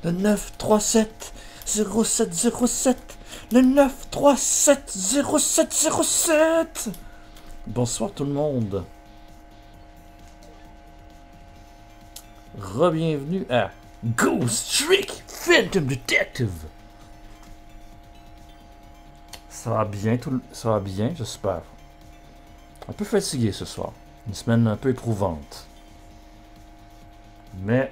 Le 937 0707. Le 937 0707. Bonsoir tout le monde. Re-bienvenue à Ghost Trick Phantom Detective. Ça va bien, ça va bien, j'espère. Un peu fatigué ce soir. Une semaine un peu éprouvante. Mais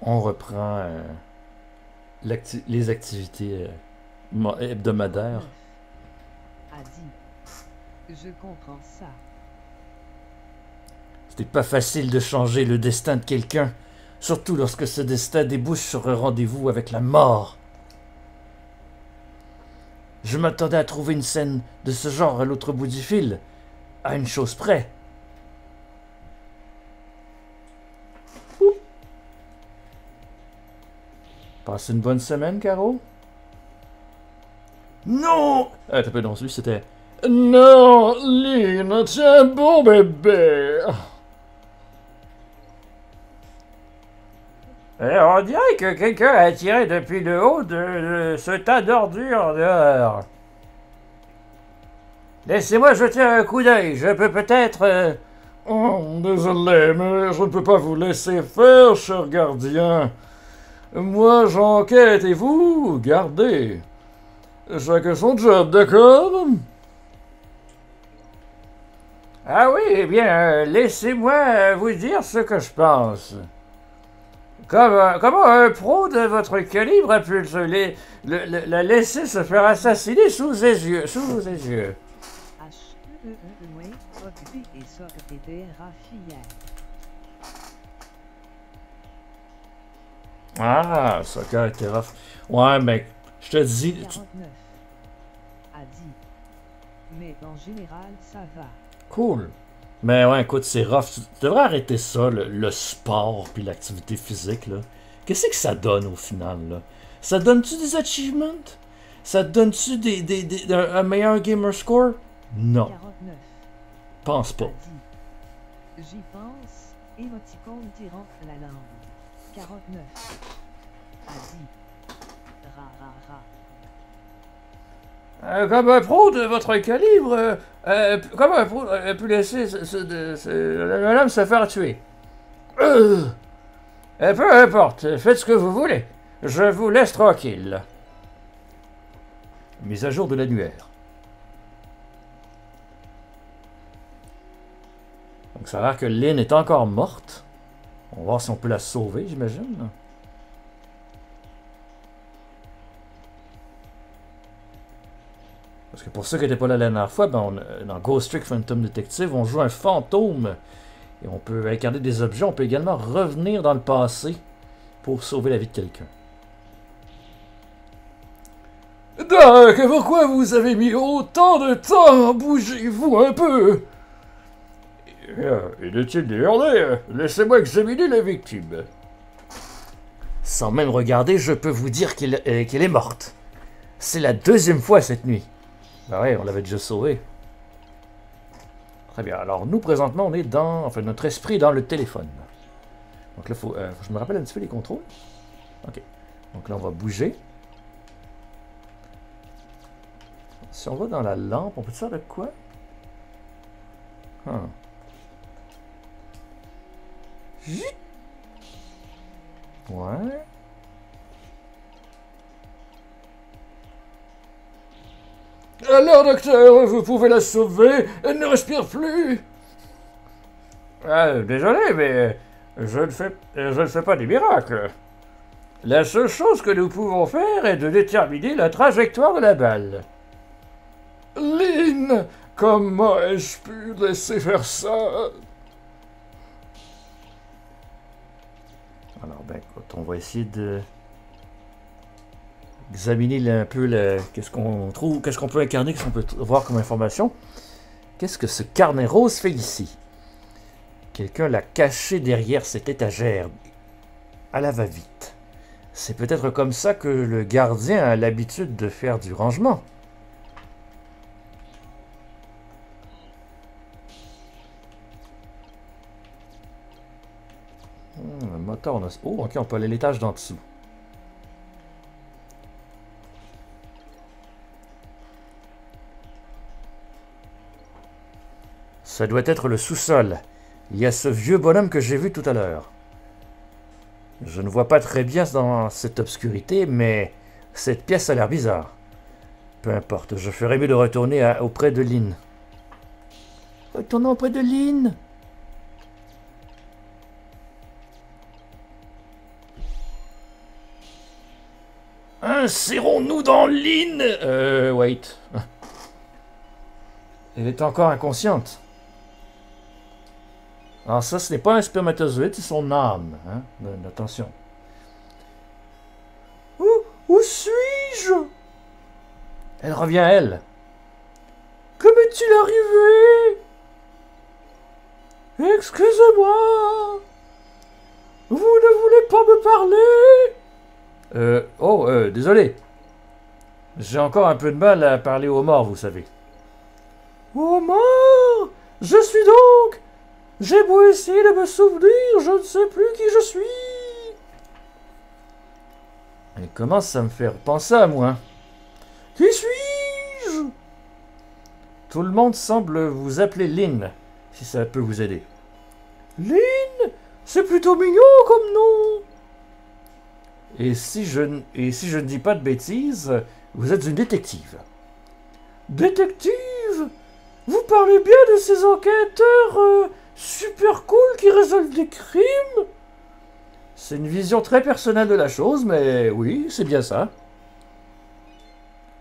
on reprend les activités hebdomadaires. Je comprends ça. C'était pas facile de changer le destin de quelqu'un, surtout lorsque ce destin débouche sur un rendez-vous avec la mort. Je m'attendais à trouver une scène de ce genre à l'autre bout du fil, à une chose près. Ouh. Passe une bonne semaine, Caro? Non! T'as pas non, celui c'était... Non, Lynn, tu es un bon bébé! On dirait que quelqu'un a tiré depuis le haut de ce tas d'ordures dehors. Laissez-moi jeter un coup d'œil, je peux peut-être... Oh, désolé, mais je ne peux pas vous laisser faire, cher gardien. Moi, j'enquête et vous, gardez. Chacun son job, d'accord? Ah oui, eh bien, laissez-moi vous dire ce que je pense. Comment un pro de votre calibre a pu la laisser se faire assassiner sous ses yeux, sous ses yeux? Ah, soccer était rough. Ouais, mec, je te dis... 49 a dit. Mais en général, ça va. Cool. Mais ouais, écoute, c'est rough. Tu devrais arrêter ça, le sport puis l'activité physique, là. Qu'est-ce que ça donne au final, là? Ça donne-tu des achievements? Ça donne-tu un meilleur gamer score? Non. 49 Pense pas. J'y pense, émoticône tirant la langue. 49 a dit. Ra ra ra. Comme un pro de votre calibre, comme un pro a pu laisser un homme se faire tuer. Peu importe, faites ce que vous voulez. Je vous laisse tranquille. Mise à jour de l'annuaire. Donc ça a l'air que Lynn est encore morte. On va voir si on peut la sauver, j'imagine. Parce que pour ceux qui n'étaient pas là la dernière fois, dans Ghost Trick Phantom Detective, on joue un fantôme. Et on peut incarner des objets. On peut également revenir dans le passé pour sauver la vie de quelqu'un. Donc, pourquoi vous avez mis autant de temps? Bougez-vous un peu! Inutile de hurler, laissez-moi examiner la victime. Sans même regarder, je peux vous dire qu'elle est morte. C'est la deuxième fois cette nuit. Bah ouais, on l'avait déjà sauvée. Très bien, alors nous présentement on est dans... Enfin notre esprit est dans le téléphone. Donc là, je me rappelle un petit peu les contrôles. Ok, donc là on va bouger. Si on va dans la lampe, on peut faire de quoi? Ouais. Alors, docteur, vous pouvez la sauver. Elle ne respire plus. Désolé, mais je ne fais pas des miracles. La seule chose que nous pouvons faire est de déterminer la trajectoire de la balle. Lynn, comment ai-je pu laisser faire ça? Alors, ben, écoute, on va essayer de examiner un peu qu'est-ce qu'on trouve, qu'est-ce qu'on peut incarner, qu'est-ce qu'on peut voir comme information. Qu'est-ce que ce carnet rose fait ici? Quelqu'un l'a caché derrière cette étagère, à la va-vite. C'est peut-être comme ça que le gardien a l'habitude de faire du rangement. moteur, on a... Oh, ok, on peut aller à l'étage d'en dessous. Ça doit être le sous-sol. Il y a ce vieux bonhomme que j'ai vu tout à l'heure. Je ne vois pas très bien dans cette obscurité, mais cette pièce a l'air bizarre. Peu importe, je ferais mieux de retourner auprès de Lynn. Retournons auprès de Lynn. Insérons-nous dans Lynn. Wait. Elle est encore inconsciente. Alors ça, ce n'est pas un spermatozoïde, c'est son âme. Hein? Attention. Où suis-je? Elle revient à elle. Que m'est-il arrivé? Excusez-moi. Vous ne voulez pas me parler? Désolé. J'ai encore un peu de mal à parler aux morts, vous savez. Aux morts? Je suis donc... J'ai beau essayer de me souvenir, je ne sais plus qui je suis. Elle commence à me faire penser à moi. Qui suis-je? Tout le monde semble vous appeler Lynn, si ça peut vous aider. Lynn? C'est plutôt mignon comme nom. Et si je ne dis pas de bêtises, vous êtes une détective. Détective? Vous parlez bien de ces enquêteurs super cool qui résolvent des crimes? C'est une vision très personnelle de la chose, mais oui, c'est bien ça.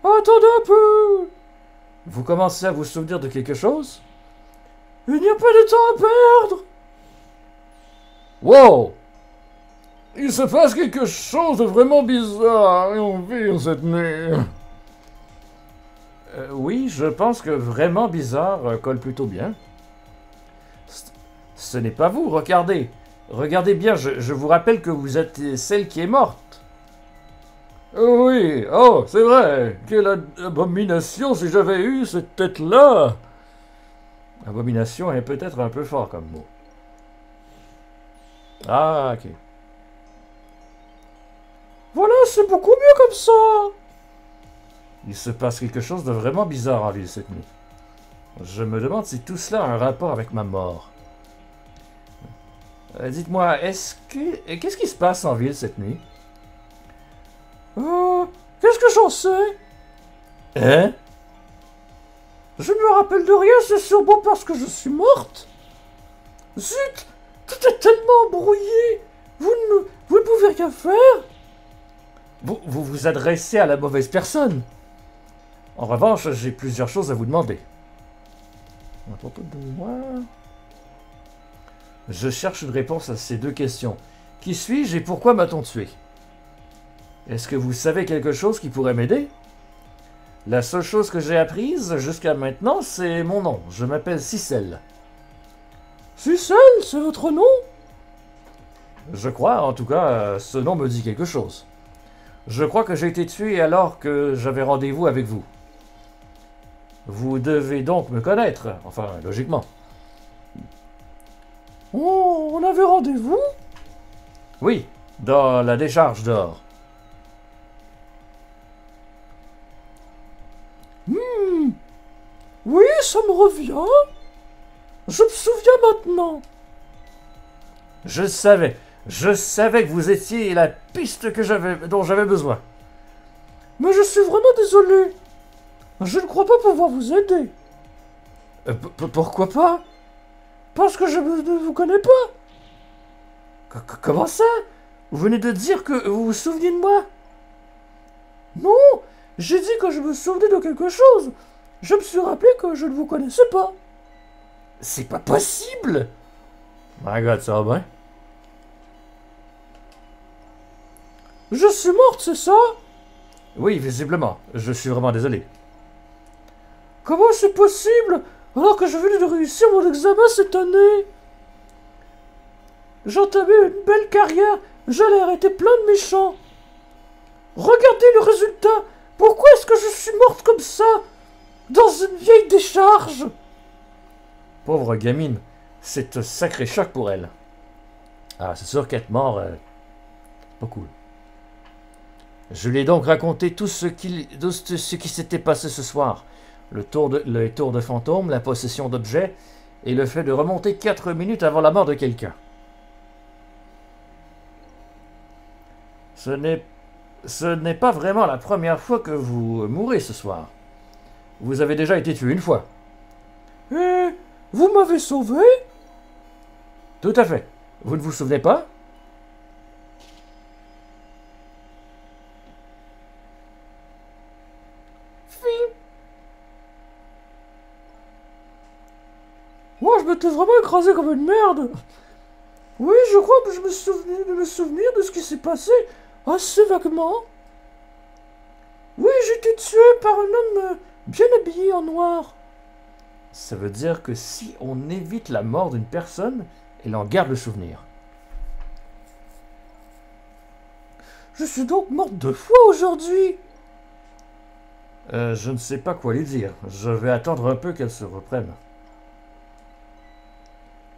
Attendez un peu. Vous commencez à vous souvenir de quelque chose? Il n'y a pas de temps à perdre. Wow! Il se passe quelque chose de vraiment bizarre et on vit cette nuit. Oui, je pense que vraiment bizarre colle plutôt bien. Ce n'est pas vous, regardez. Regardez bien, je vous rappelle que vous êtes celle qui est morte. Oui, oh, c'est vrai. Quelle abomination si j'avais eu cette tête-là. Abomination est peut-être un peu fort comme mot. Ah, ok. Voilà, c'est beaucoup mieux comme ça. Il se passe quelque chose de vraiment bizarre en ville cette nuit. Je me demande si tout cela a un rapport avec ma mort. Dites-moi, qu'est-ce qui se passe en ville cette nuit? Qu'est-ce que j'en sais? Hein? Je me rappelle de rien, c'est sûrement parce que je suis morte. Zut! Tout est tellement brouillé. Vous ne pouvez rien faire. Vous vous adressez à la mauvaise personne. En revanche, j'ai plusieurs choses à vous demander. À propos de moi... Je cherche une réponse à ces deux questions. Qui suis-je et pourquoi m'a-t-on tué? Est-ce que vous savez quelque chose qui pourrait m'aider? La seule chose que j'ai apprise jusqu'à maintenant, c'est mon nom. Je m'appelle Cicel. Cicel, c'est votre nom? Je crois, en tout cas, ce nom me dit quelque chose. Je crois que j'ai été tué alors que j'avais rendez-vous avec vous. Vous devez donc me connaître, enfin, logiquement. Oh, on avait rendez-vous? Oui, dans la décharge d'or. Oui, ça me revient. Je me souviens maintenant. Je savais que vous étiez la piste dont j'avais besoin. Mais je suis vraiment désolé. Je ne crois pas pouvoir vous aider. Pourquoi pas? Parce que je ne vous connais pas. Comment ça? Vous venez de dire que vous vous souveniez de moi? Non, j'ai dit que je me souvenais de quelque chose. Je me suis rappelé que je ne vous connaissais pas. C'est pas possible. My God, ça va bien? Je suis morte, c'est ça? Oui, visiblement. Je suis vraiment désolé. Comment c'est possible alors que je venais de réussir mon examen cette année? J'entamais une belle carrière, j'allais arrêter plein de méchants. Regardez le résultat. Pourquoi est-ce que je suis morte comme ça, dans une vieille décharge? Pauvre gamine, c'est un sacré choc pour elle. Ah, c'est sûr qu'être mort, pas cool. Je lui ai donc raconté tout ce qui s'était passé ce soir. Les tours de fantômes, la possession d'objets, et le fait de remonter 4 minutes avant la mort de quelqu'un. Ce n'est pas vraiment la première fois que vous mourrez ce soir. Vous avez déjà été tué une fois. Et vous m'avez sauvé? Tout à fait. Vous ne vous souvenez pas? Moi, je m'étais vraiment écrasé comme une merde. Oui, je crois que je me souvenais de me souvenir de ce qui s'est passé assez vaguement. Oui, j'ai été tué par un homme bien habillé en noir. Ça veut dire que si on évite la mort d'une personne, elle en garde le souvenir. Je suis donc morte 2 fois aujourd'hui. Je ne sais pas quoi lui dire. Je vais attendre un peu qu'elle se reprenne.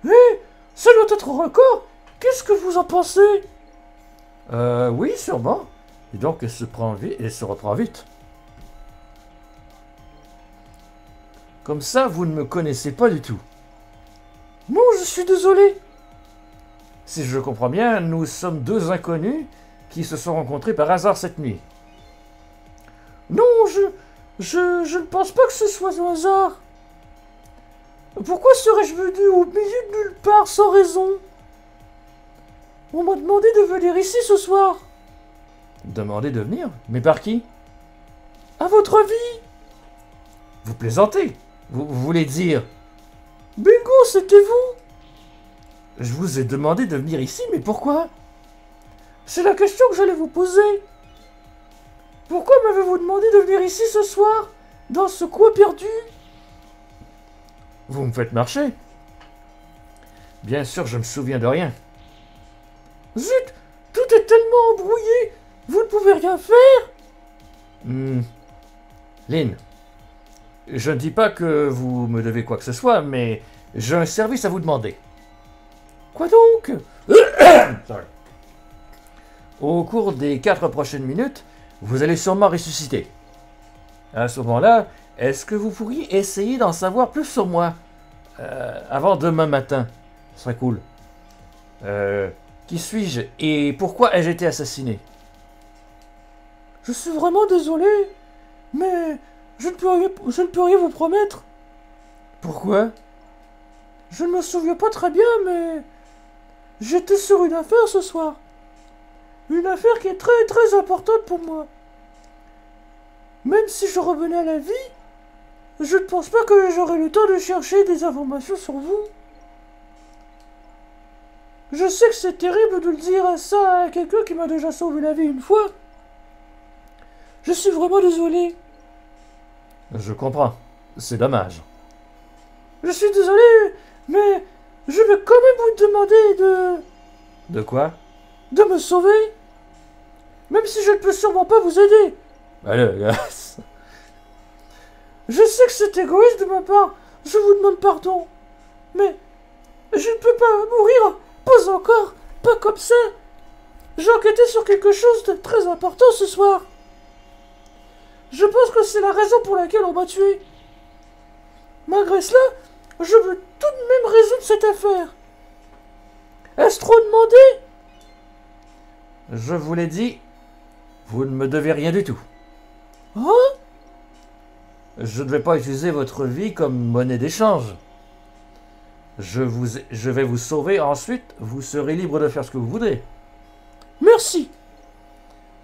Hé, ça doit être un record. Qu'est-ce que vous en pensez? Oui, sûrement. Et donc, elle se reprend vite. Comme ça, vous ne me connaissez pas du tout. Non, je suis désolé. Si je comprends bien, nous sommes 2 inconnus qui se sont rencontrés par hasard cette nuit. Non, je ne pense pas que ce soit un hasard. Pourquoi serais-je venu au milieu de nulle part sans raison? On m'a demandé de venir ici ce soir. Demandé de venir? Mais par qui? À votre avis? Vous plaisantez? Vous voulez dire... Bingo, c'était vous? Je vous ai demandé de venir ici, mais pourquoi? C'est la question que j'allais vous poser. Pourquoi m'avez-vous demandé de venir ici ce soir, dans ce coin perdu? Vous me faites marcher. Bien sûr, je me souviens de rien. Zut, tout est tellement embrouillé, vous ne pouvez rien faire? Lynn, je ne dis pas que vous me devez quoi que ce soit, mais j'ai un service à vous demander. Quoi donc? Sorry. Au cours des 4 prochaines minutes, vous allez sûrement ressusciter. À ce moment-là, est-ce que vous pourriez essayer d'en savoir plus sur moi avant demain matin? Ce serait cool. Qui suis-je et pourquoi ai-je été assassiné? Je suis vraiment désolé, mais je ne peux rien vous promettre. Pourquoi? Je ne me souviens pas très bien, mais j'étais sur une affaire ce soir. Une affaire qui est très très importante pour moi. Même si je revenais à la vie, je ne pense pas que j'aurais le temps de chercher des informations sur vous. Je sais que c'est terrible de le dire à ça à quelqu'un qui m'a déjà sauvé la vie une fois. Je suis vraiment désolé. Je comprends. C'est dommage. Je suis désolé, mais je vais quand même vous demander de... De quoi? De me sauver. Même si je ne peux sûrement pas vous aider. Allez, gars. Je sais que c'est égoïste de ma part. Je vous demande pardon. Mais je ne peux pas mourir. Pas encore. Pas comme ça. J'ai enquêté sur quelque chose de très important ce soir. Je pense que c'est la raison pour laquelle on m'a tué. Malgré cela, je veux tout de même résoudre cette affaire. Est-ce trop demandé? Je vous l'ai dit, vous ne me devez rien du tout. Hein? Je ne vais pas utiliser votre vie comme monnaie d'échange. Je vais vous sauver, ensuite vous serez libre de faire ce que vous voudrez. Merci.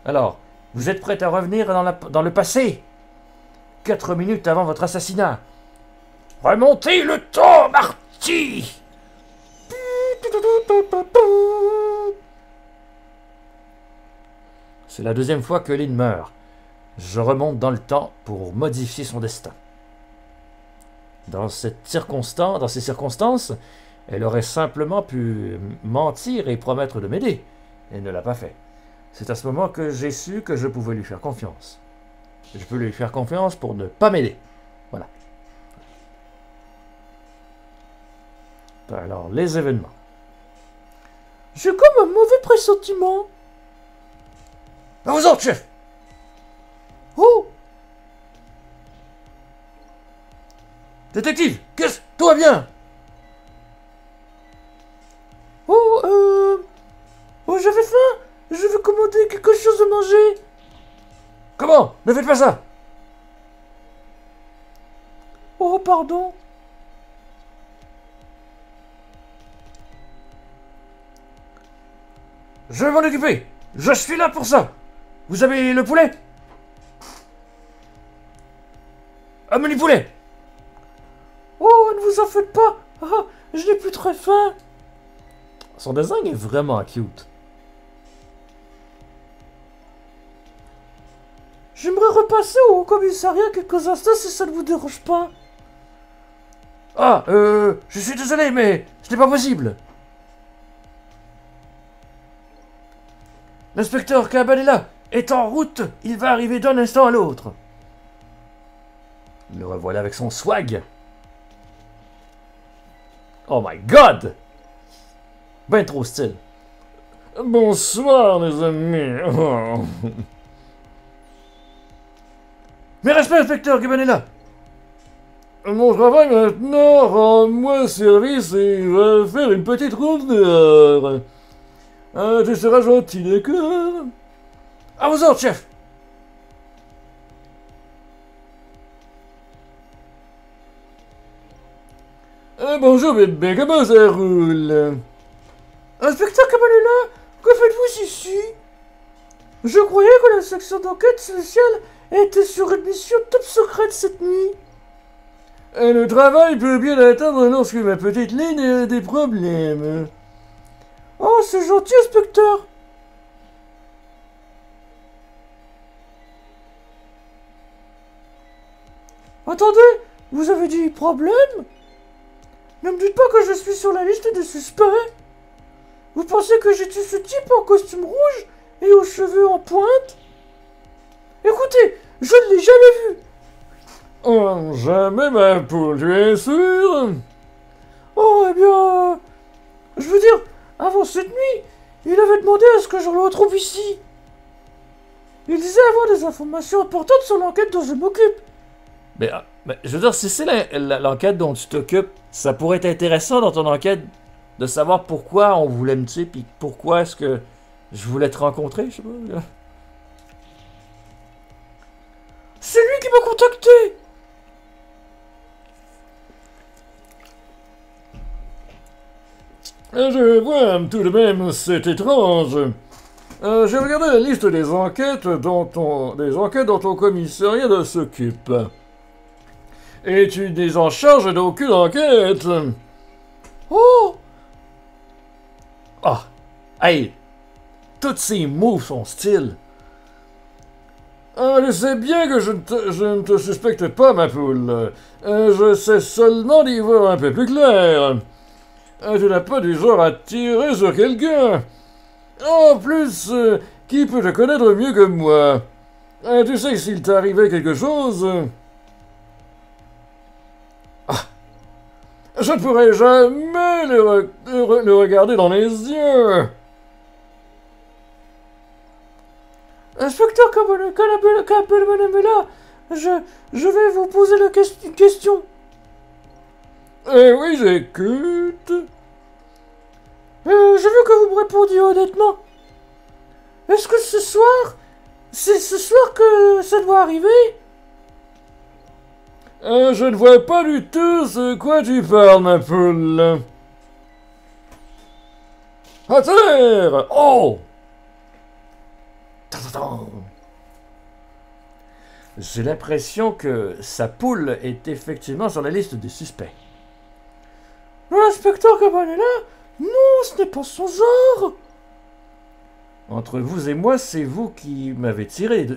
Alors, vous êtes prête à revenir dans le passé? 4 minutes avant votre assassinat. Remontez le temps, Marty! C'est la 2e fois que Lynn meurt. Je remonte dans le temps pour modifier son destin. Dans ces circonstances, elle aurait simplement pu mentir et promettre de m'aider. Elle ne l'a pas fait. C'est à ce moment que j'ai su que je pouvais lui faire confiance. Je peux lui faire confiance pour ne pas m'aider. Voilà. Alors, les événements. J'ai comme un mauvais pressentiment. À vous autres, chef. Oh. Détective, qu'est-ce? Tout va bien? Oh, j'avais faim. Je veux commander quelque chose à manger. Comment? Ne faites pas ça. Oh, pardon. Je vais m'en occuper. Je suis là pour ça. Vous avez le poulet? Amenez le poulet. Oh, ne vous en faites pas. Ah, je n'ai plus très faim. Son design est vraiment cute. J'aimerais repasser au commissariat quelques instants si ça ne vous dérange pas. Ah, je suis désolé, mais ce n'est pas possible. L'inspecteur Cabanela est en route. Il va arriver d'un instant à l'autre. Le revoilà avec son swag. Oh my god! Ben trop style. Bonsoir, les amis. Oh. Mes respects, inspecteur Cabanela. Mon travail maintenant rend-moi service et va faire une petite ronde dehors. Tu seras gentil, d'accord? À vous autres, chef! Bonjour, bébé, comment ça roule? Inspecteur Cabanela, que faites-vous ici? Je croyais que la section d'enquête spéciale était sur une mission top secrète cette nuit. Le travail peut bien attendre lorsque ma petite ligne a des problèmes. Oh, c'est gentil, inspecteur. Attendez, vous avez dit problème? Ne me dites pas que je suis sur la liste des suspects. Vous pensez que j'ai tué ce type en costume rouge et aux cheveux en pointe? Écoutez, je ne l'ai jamais vu. Oh, jamais, ma poule, tu es sûr? Oh, eh bien... je veux dire, avant cette nuit, il avait demandé à ce que je le retrouve ici. Il disait avoir des informations importantes sur l'enquête dont je m'occupe. Mais je veux dire, si c'est l'enquête dont tu t'occupes, ça pourrait être intéressant dans ton enquête de savoir pourquoi on voulait me tuer, puis pourquoi est-ce que je voulais te rencontrer, je sais pas. C'est lui qui m'a contacté. Je vois tout de même, c'est étrange. J'ai regardé la liste des enquêtes dont ton commissariat s'occupe. Et tu n'es en charge d'aucune enquête. Oh! Ah! Hey! Tous ces moves sont style. Je sais bien que je ne te suspecte pas, ma poule. Je sais seulement d'y voir un peu plus clair. Tu n'as pas du genre à tirer sur quelqu'un. En plus, qui peut te connaître mieux que moi? Tu sais que s'il t'arrivait quelque chose... je ne pourrais jamais le regarder dans les yeux. Inspecteur Cabanela, je vais vous poser une question. Eh oui, j'écoute. Je veux que vous me répondiez honnêtement. Est-ce que c'est ce soir que ça doit arriver? Je ne vois pas du tout de quoi tu parles, ma poule. À terre! Oh! J'ai l'impression que sa poule est effectivement sur la liste des suspects. L'inspecteur Cabanela? Non, ce n'est pas son genre. Entre vous et moi, c'est vous qui m'avez tiré.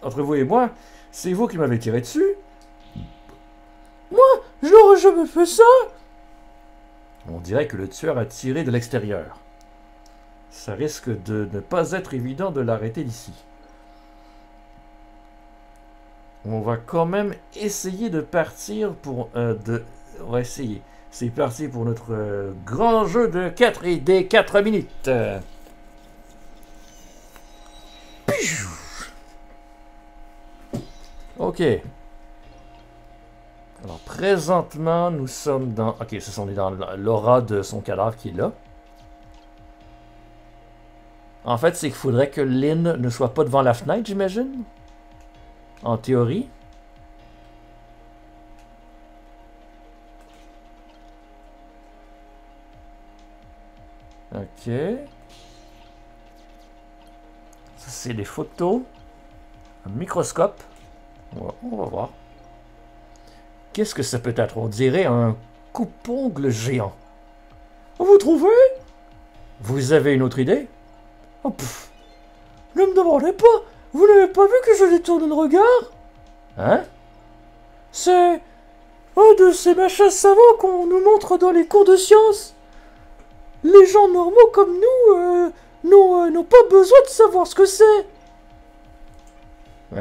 Entre vous et moi, c'est vous qui m'avez tiré dessus. Moi, je n'aurais jamais fait ça. On dirait que le tueur a tiré de l'extérieur. Ça risque de ne pas être évident de l'arrêter d'ici. On va quand même essayer de partir pour... on va essayer. C'est parti pour notre grand jeu de 4 et des 4 minutes. Ok. Alors, présentement, nous sommes dans... Ok, on est dans l'aura de son cadavre qui est là. En fait, c'est qu'il faudrait que Lynn ne soit pas devant la fenêtre, j'imagine. En théorie. Ok. Ça, c'est des photos. Un microscope. On va voir. Qu'est-ce que ça peut être? On dirait un coupe-ongle géant. Vous trouvez? Vous avez une autre idée? Oh, pff. Ne me demandez pas. Vous n'avez pas vu que je détourne le regard? Hein? C'est un de ces machins savants qu'on nous montre dans les cours de sciences. Les gens normaux comme nous n'ont pas besoin de savoir ce que c'est.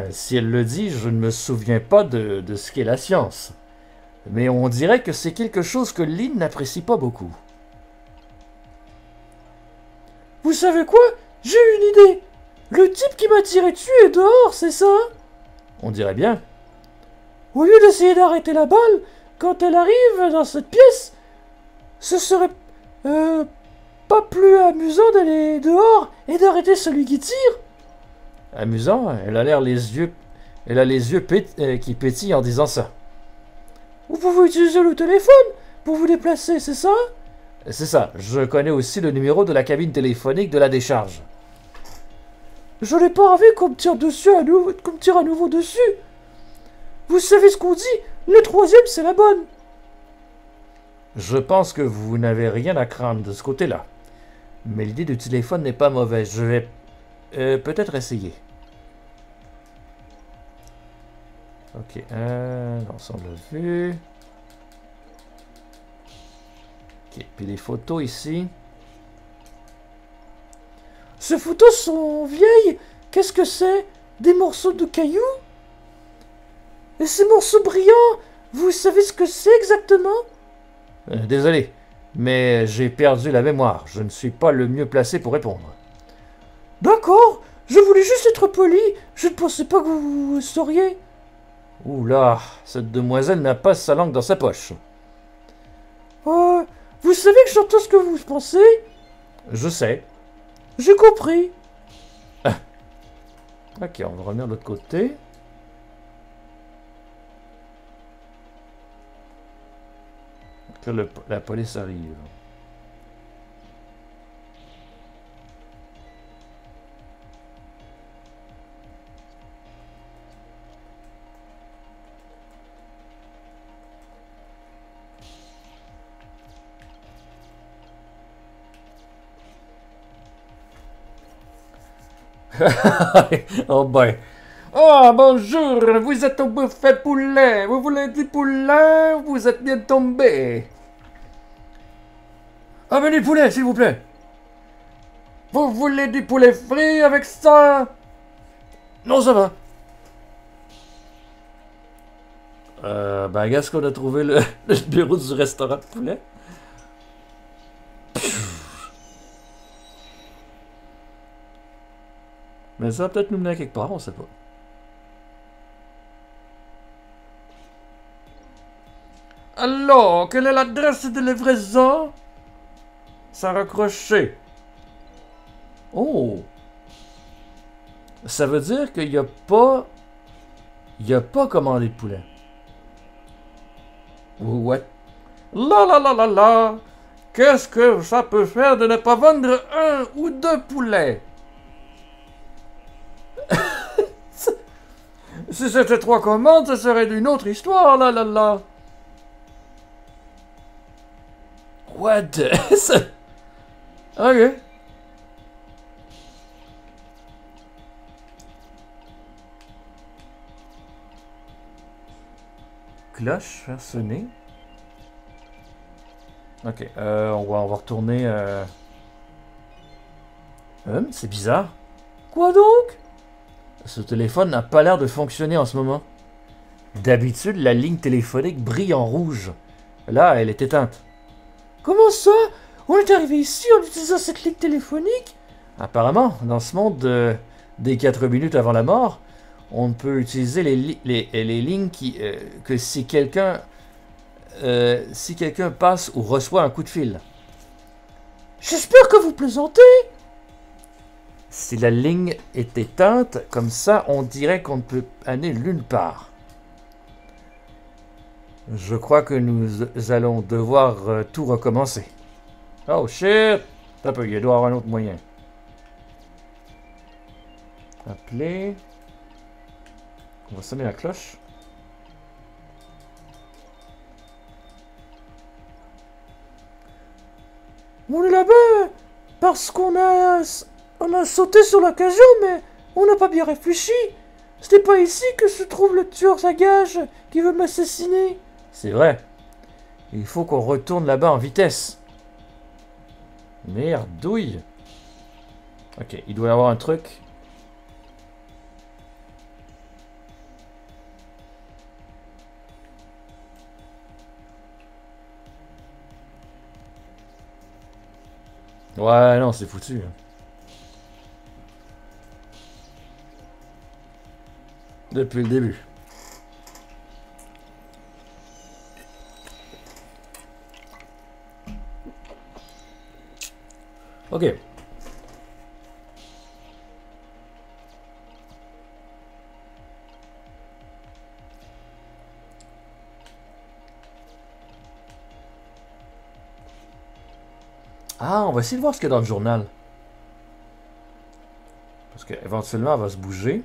Si elle le dit, je ne me souviens pas de ce qu'est la science. Mais on dirait que c'est quelque chose que Lynn n'apprécie pas beaucoup. Vous savez quoi? J'ai une idée. Le type qui m'a tiré dessus est dehors, c'est ça? On dirait bien. Au lieu d'essayer d'arrêter la balle, quand elle arrive dans cette pièce, ce serait pas plus amusant d'aller dehors et d'arrêter celui qui tire? Amusant, elle a les yeux qui pétillent en disant ça. Vous pouvez utiliser le téléphone pour vous déplacer, c'est ça? C'est ça, je connais aussi le numéro de la cabine téléphonique de la décharge. Je n'ai pas envie qu'on me tire à nouveau dessus. Vous savez ce qu'on dit? Le troisième, c'est la bonne. Je pense que vous n'avez rien à craindre de ce côté-là. Mais l'idée du téléphone n'est pas mauvaise. Je vais peut-être essayer. Ok, non, ça on l'a vu. Ok, puis les photos ici. Ces photos sont vieilles. Qu'est-ce que c'est? Des morceaux de cailloux? Et ces morceaux brillants, vous savez ce que c'est exactement? Désolé, mais j'ai perdu la mémoire. Je ne suis pas le mieux placé pour répondre. D'accord, je voulais juste être poli. Je ne pensais pas que vous sauriez. Oula, cette demoiselle n'a pas sa langue dans sa poche. Vous savez que j'entends ce que vous pensez? Je sais. J'ai compris. Ah. Ok, on va revenir de l'autre côté. Que la police arrive. Oh ben. Oh bonjour, vous êtes au buffet poulet. Vous voulez du poulet? Vous êtes bien tombé. Amenez le poulet, s'il vous plaît. Vous voulez du poulet frit avec ça? Non, ça va. Ben, est-ce qu'on a trouvé le bureau du restaurant de poulet? Mais ça va peut-être nous mener à quelque part, on sait pas. Alors, quelle est l'adresse de livraison? Ça a raccroché. Oh! Ça veut dire qu'il n'y a pas... Il n'y a pas commandé de poulet. What? La la la la la! Qu'est-ce que ça peut faire de ne pas vendre un ou deux poulets? Si c'était 3 commandes, ça serait d'une autre histoire, là là là. What the... Ok. Cloche, faire sonner. Ok, on va retourner... c'est bizarre. Quoi donc? Ce téléphone n'a pas l'air de fonctionner en ce moment. D'habitude, la ligne téléphonique brille en rouge. Là, elle est éteinte. Comment ça? On est arrivé ici en utilisant cette ligne téléphonique? Apparemment, dans ce monde des 4 minutes avant la mort, on ne peut utiliser les lignes que si quelqu'un passe ou reçoit un coup de fil. J'espère que vous plaisantez. Si la ligne est éteinte, comme ça, on dirait qu'on ne peut aller nulle part. Je crois que nous allons devoir tout recommencer. Oh shit! Un peu, il doit y avoir un autre moyen. Appeler. On va sonner la cloche. On est là-bas parce qu'on a sauté sur l'occasion, mais on n'a pas bien réfléchi. Ce n'est pas ici que se trouve le tueur à gages qui veut m'assassiner. C'est vrai. Il faut qu'on retourne là-bas en vitesse. Merdouille. Ok, il doit y avoir un truc. Ouais, non, c'est foutu. Depuis le début. Ok. Ah, on va essayer de voir ce qu'il y a dans le journal. Parce qu'éventuellement, elle va se bouger.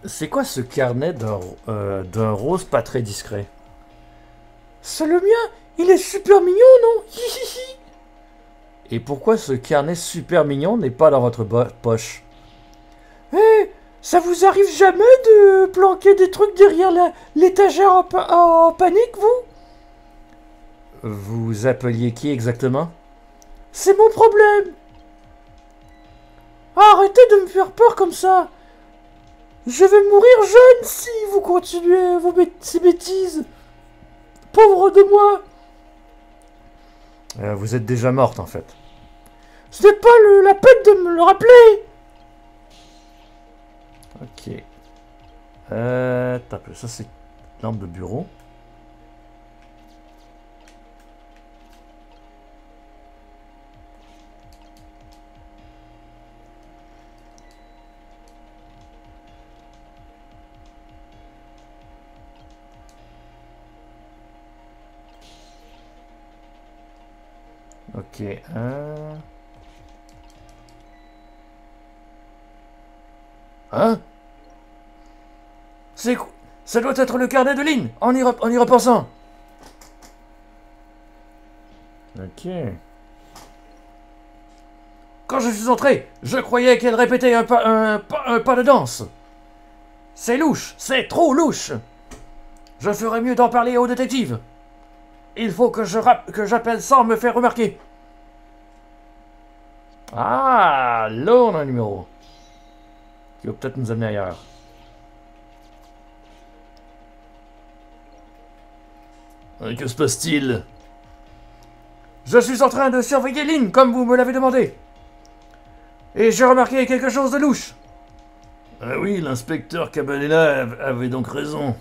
C'est quoi ce carnet d'un rose pas très discret? C'est le mien. Il est super mignon, non? Hihihi. Et pourquoi ce carnet super mignon n'est pas dans votre poche? Eh, ça vous arrive jamais de planquer des trucs derrière l'étagère en panique, vous? Vous appeliez qui exactement? C'est mon problème. Arrêtez de me faire peur comme ça. Je vais mourir jeune si vous continuez ces bêtises. Pauvre de moi. Vous êtes déjà morte en fait. Ce n'est pas la peine de me le rappeler. Ok. Ça c'est lampe de bureau. Ok. Hein? C'est quoi? Ça doit être le carnet de Lynn, en y repensant. Ok. Quand je suis entré, je croyais qu'elle répétait un pas de danse. C'est louche, c'est trop louche. Je ferais mieux d'en parler au détective. Il faut que j'appelle sans me faire remarquer. Ah, là on a un numéro. Qui va peut-être nous amener ailleurs. Que se passe-t-il? Je suis en train de surveiller Lynn, comme vous me l'avez demandé. Et j'ai remarqué quelque chose de louche. Ah oui, l'inspecteur Cabanela avait donc raison.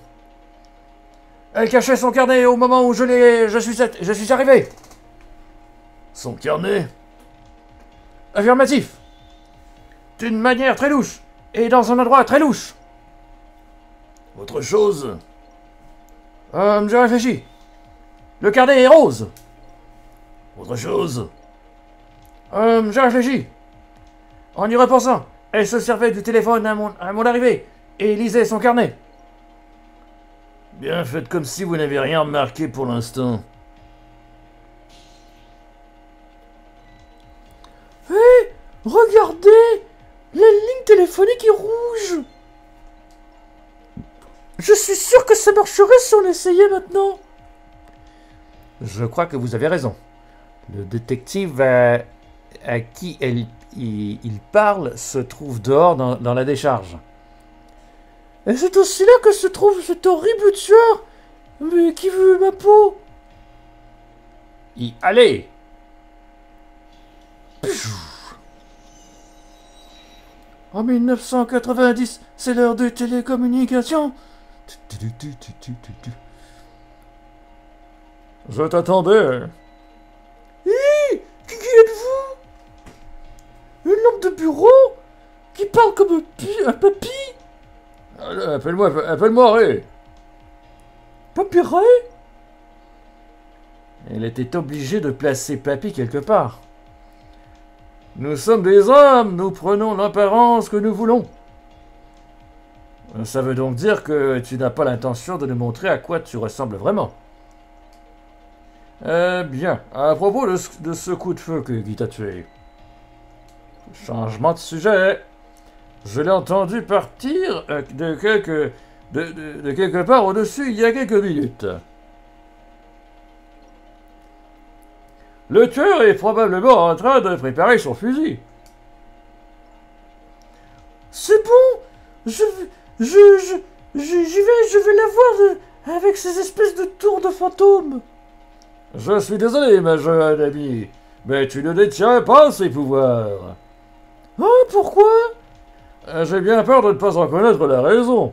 Elle cachait son carnet au moment où je suis arrivé. Son carnet? Affirmatif. D'une manière très louche. Et dans un endroit très louche. Autre chose? J'ai réfléchi. Le carnet est rose. Autre chose? J'ai réfléchi. En y repensant, elle se servait du téléphone à mon arrivée et lisait son carnet. Bien, faites comme si vous n'avez rien remarqué pour l'instant. Hé, regardez! La ligne téléphonique est rouge! Je suis sûr que ça marcherait si on essayait maintenant. Je crois que vous avez raison. Le détective à qui il parle se trouve dehors dans la décharge. Et c'est aussi là que se trouve cet horrible tueur, mais qui veut ma peau. Allez! En 1990, c'est l'heure des télécommunications. Je t'attendais. Hé, qui êtes-vous? Une lampe de bureau qui parle comme un papy? Appelle-moi Ray. Papy Ray? Elle était obligée de placer Papy quelque part. Nous sommes des hommes, nous prenons l'apparence que nous voulons. Ça veut donc dire que tu n'as pas l'intention de nous montrer à quoi tu ressembles vraiment. Bien, à propos de ce coup de feu qui t'a tué. Changement de sujet. Je l'ai entendu partir de quelque part au-dessus il y a quelques minutes. Le tueur est probablement en train de préparer son fusil. C'est bon, j'y vais, je vais la voir avec ces espèces de tours de fantômes. Je suis désolé, ma jeune amie, mais tu ne détiens pas ces pouvoirs. Oh, pourquoi? J'ai bien peur de ne pas en connaître la raison.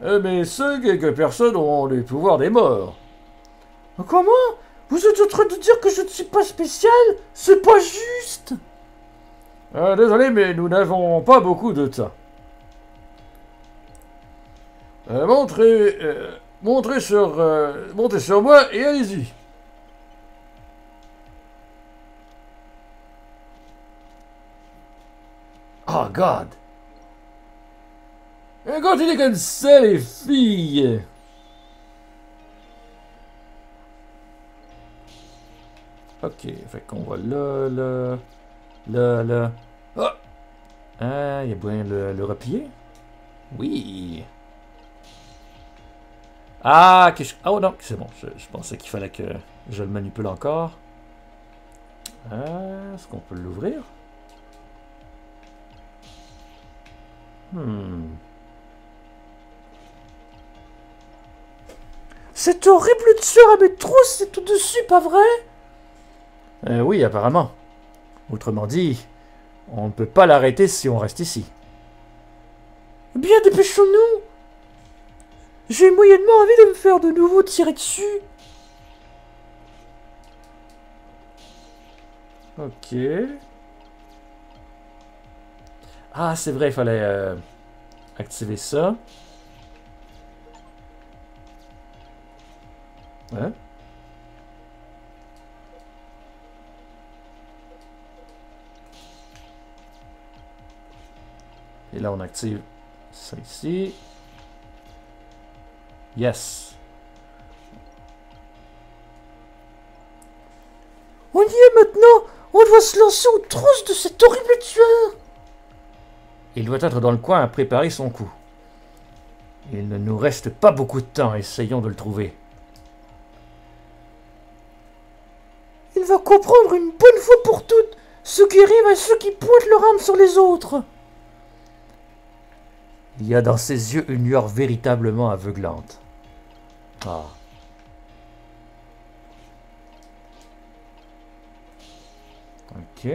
Mais quelques personnes ont les pouvoirs des morts. Comment? Vous êtes en train de dire que je ne suis pas spécial? C'est pas juste. Désolé, mais nous n'avons pas beaucoup de temps. Montez sur moi et allez-y. Oh, God. Continuez comme ça, les filles. Ok, fait qu'on va là. Oh! Ah, il y a bien le replier? Oui. Ah, oh non, c'est bon. Je pensais qu'il fallait que je le manipule encore. Est-ce qu'on peut l'ouvrir? Cet horrible tueur à mes trousses est tout-dessus, pas vrai? Oui, apparemment. Autrement dit, on ne peut pas l'arrêter si on reste ici. Eh bien, dépêchons-nous. J'ai moyennement envie de me faire de nouveau tirer dessus. Ok. Ah, c'est vrai, il fallait activer ça. Hein? Et là, on active ça ici. Yes. On y est maintenant. On doit se lancer aux trousses de cet horrible tueur. Il doit être dans le coin à préparer son coup. Il ne nous reste pas beaucoup de temps. Essayons de le trouver. Il va comprendre une bonne fois pour toutes ce qui arrive à ceux qui pointent leur arme sur les autres. Il y a dans ses yeux une lueur véritablement aveuglante. Ah. Ok.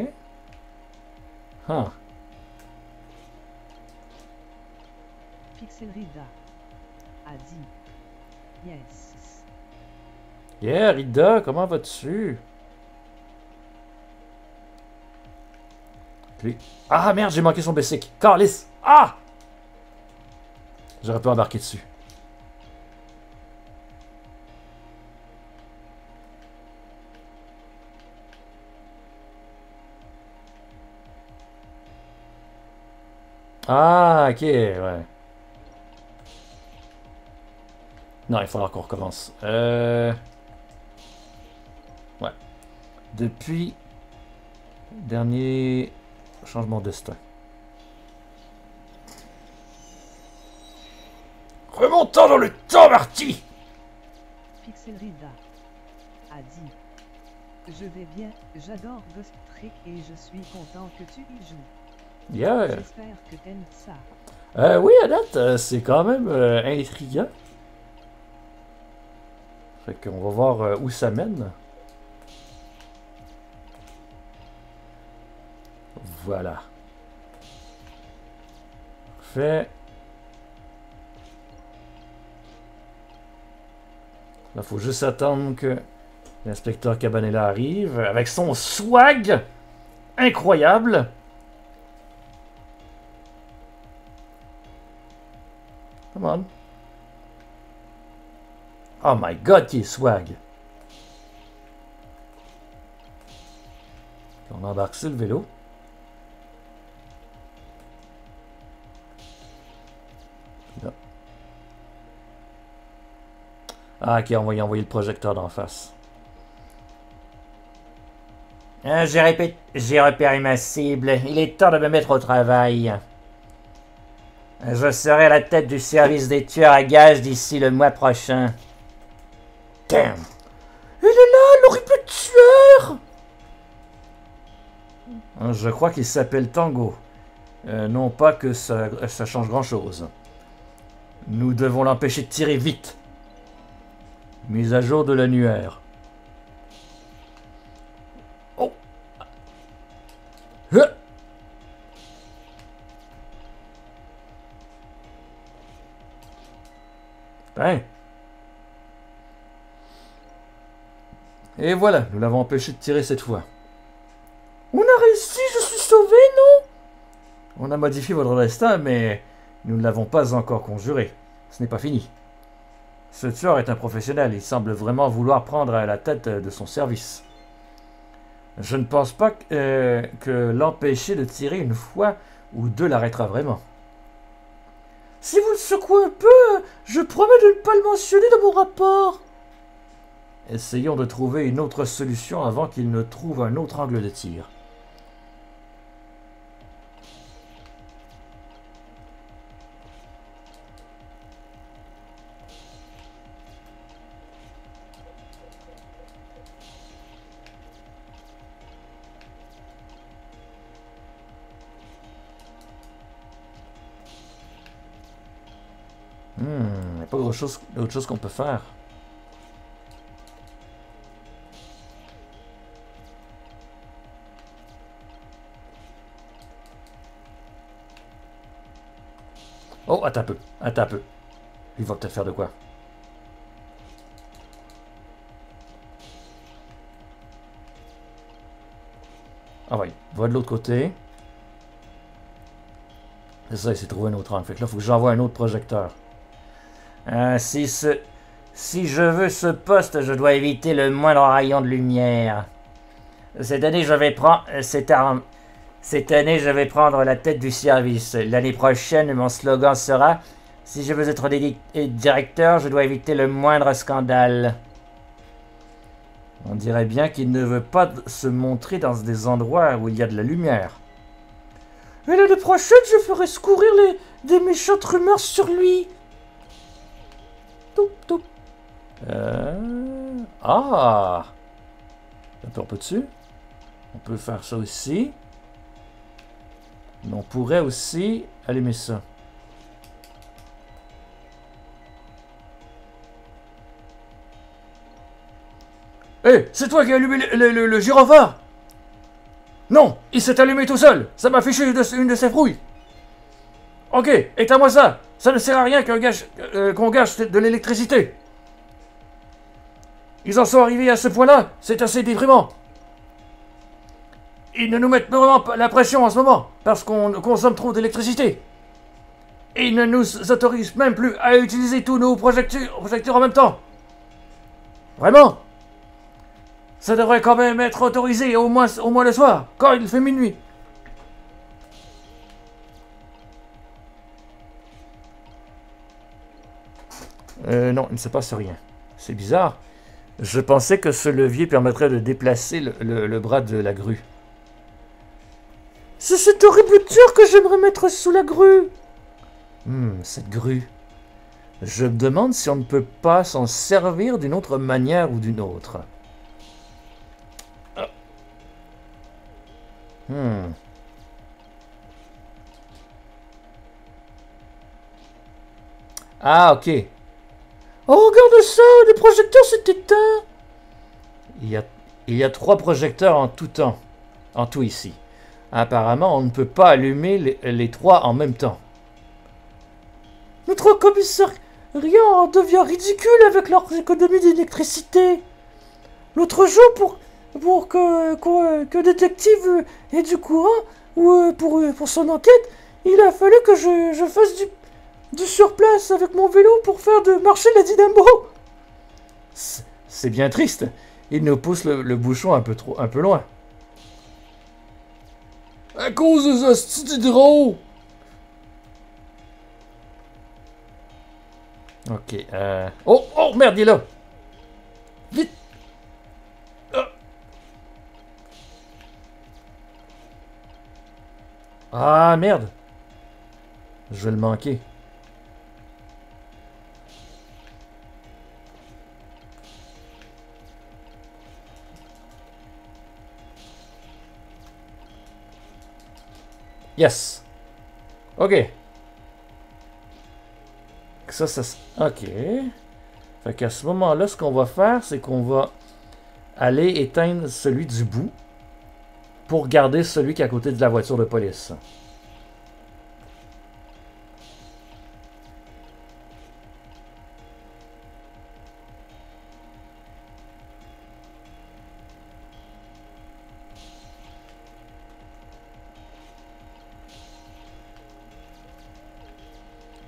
Ah. Pixelrida a dit yes. Yeah, Rida, comment vas-tu? Ah merde, j'ai manqué son basic. Carlis! Ah! J'aurais pu embarquer dessus. Ah, ok, ouais. Non, il va falloir qu'on recommence. Ouais. Depuis... Dernier... Changement de destin. Remontons dans le temps, Marty! Pixelrida a dit: je vais bien, j'adore Ghost Trick et je suis content que tu y joues. Yeah. J'espère que t'aimes ça. Oui, à date, c'est quand même intriguant. Fait qu'on va voir où ça mène. Voilà. Parfait. Là, faut juste attendre que l'inspecteur Cabanela arrive avec son swag incroyable. Come on. Oh my god, qui est swag. On embarque sur le vélo. Là. Ah, ok, on va y envoyer le projecteur d'en face. J'ai repéré ma cible. Il est temps de me mettre au travail. Je serai à la tête du service des tueurs à gages d'ici le mois prochain. Damn! Elle est là, l'horrible tueur! Je crois qu'il s'appelle Tango. Non pas que ça change grand-chose. Nous devons l'empêcher de tirer vite. Mise à jour de l'annuaire. Oh! Hein? Et voilà, nous l'avons empêché de tirer cette fois. On a réussi, je suis sauvé, non? On a modifié votre destin, mais nous ne l'avons pas encore conjuré. Ce n'est pas fini. Ce tueur est un professionnel, il semble vraiment vouloir prendre à la tête de son service. Je ne pense pas que l'empêcher de tirer une fois ou deux l'arrêtera vraiment. Si vous le secouez un peu, je promets de ne pas le mentionner dans mon rapport. Essayons de trouver une autre solution avant qu'il ne trouve un autre angle de tir. Il n'y a pas d'autre chose qu'on peut faire. Oh, attends un peu, attends un peu. Il va peut-être faire de quoi? Ah oui, va de l'autre côté. C'est ça, il s'est trouvé un autre angle. Fait que là, il faut que j'envoie un autre projecteur. Si je veux ce poste, je dois éviter le moindre rayon de lumière. Cette année, je vais prendre la tête du service. L'année prochaine, mon slogan sera « Si je veux être directeur, je dois éviter le moindre scandale. » On dirait bien qu'il ne veut pas se montrer dans des endroits où il y a de la lumière. Et l'année prochaine, je ferai secourir des méchantes rumeurs sur lui. Toup, toup. Ah! Attends, on peut dessus? On peut faire ça aussi. Mais on pourrait aussi allumer ça. Hé, c'est toi qui as allumé le gyrophare? Non, il s'est allumé tout seul. Ça m'a fiché une de ses frouilles. Ok, éteins-moi ça. Ça ne sert à rien qu'on gâche de l'électricité. Ils en sont arrivés à ce point-là. C'est assez déprimant. Ils ne nous mettent vraiment pas la pression en ce moment, parce qu'on consomme trop d'électricité. Ils ne nous autorisent même plus à utiliser tous nos projecteurs en même temps. Vraiment? Ça devrait quand même être autorisé au moins le soir, quand il fait minuit. Non, il ne se passe rien. C'est bizarre. Je pensais que ce levier permettrait de déplacer le bras de la grue. C'est cette horrible tueur que j'aimerais mettre sous la grue. Cette grue. Je me demande si on ne peut pas s'en servir d'une autre manière ou d'une autre. Ah, ok. Oh, regarde ça, les projecteurs s'est éteint. Il y a 3 projecteurs en tout temps. En tout ici. Apparemment, on ne peut pas allumer les 3 en même temps. Notre commissariat devient ridicule avec leurs économies d'électricité. L'autre jour, pour que détective ait du courant ou pour son enquête, il a fallu que je fasse du surplace avec mon vélo pour faire marcher la dynamo. C'est bien triste. Il nous pousse le bouchon un peu loin. À cause de ce style d'hydro. Ok. Oh, merde, il est là. Vite. Ah, merde. Je vais le manquer. Yes. Ok. Ça, ok. Fait qu'à ce moment-là, ce qu'on va faire, c'est qu'on va aller éteindre celui du bout pour garder celui qui est à côté de la voiture de police.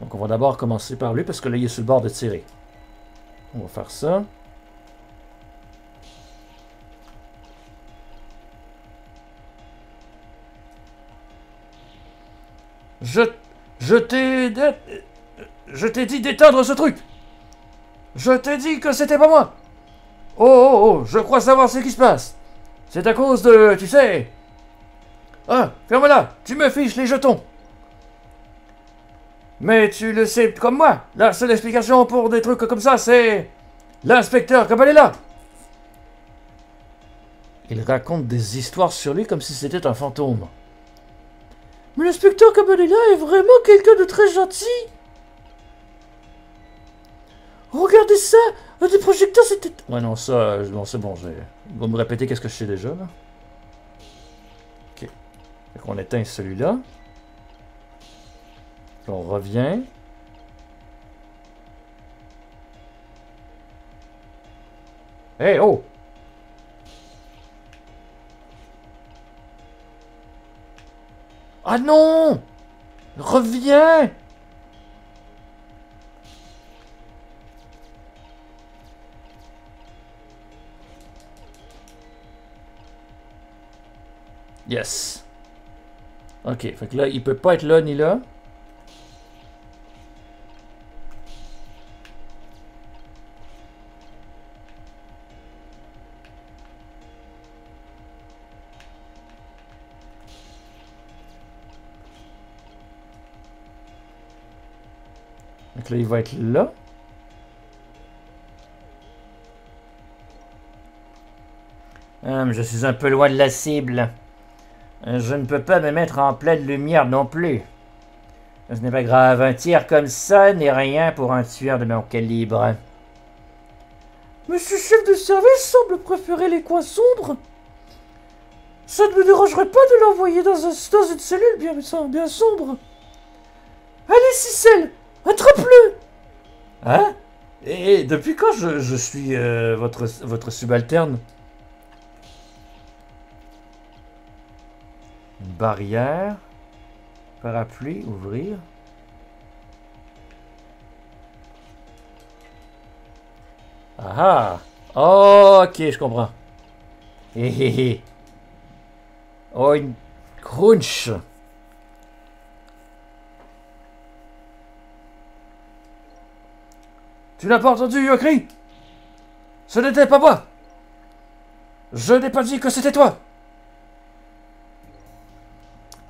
Donc on va d'abord commencer par lui parce que là il est sur le bord de tirer. On va faire ça. Je t'ai dit d'éteindre ce truc. Je t'ai dit que c'était pas moi. Oh, je crois savoir ce qui se passe. C'est à cause de, tu sais. Ah, ferme-la, tu me fiches les jetons. Mais tu le sais comme moi. La seule explication pour des trucs comme ça, c'est l'inspecteur Cabalella. Il raconte des histoires sur lui comme si c'était un fantôme. Mais l'inspecteur Cabalella est vraiment quelqu'un de très gentil. Regardez ça, un des projecteurs c'était... Ouais, non, ça, bon, c'est bon, va me répéter qu'est-ce que je sais déjà, là. Ok. Fait qu'on éteint celui-là. On revient. Hey, oh! Ah non! Reviens! Yes. Ok, fait que là, il peut pas être là ni là. Donc là, il va être là. Je suis un peu loin de la cible. Je ne peux pas me mettre en pleine lumière non plus. Ce n'est pas grave, un tir comme ça n'est rien pour un tueur de mon calibre. Monsieur chef de service semble préférer les coins sombres. Ça ne me dérangerait pas de l'envoyer dans une cellule bien sombre. Allez, Cicel, attrape-le. Hein? Et depuis quand je suis votre subalterne? Une barrière. Parapluie, ouvrir. Ah ah! Oh, ok, je comprends. Hé hé hé. Oh, une crunch. Tu n'as pas entendu un cri? Ce n'était pas moi. Je n'ai pas dit que c'était toi.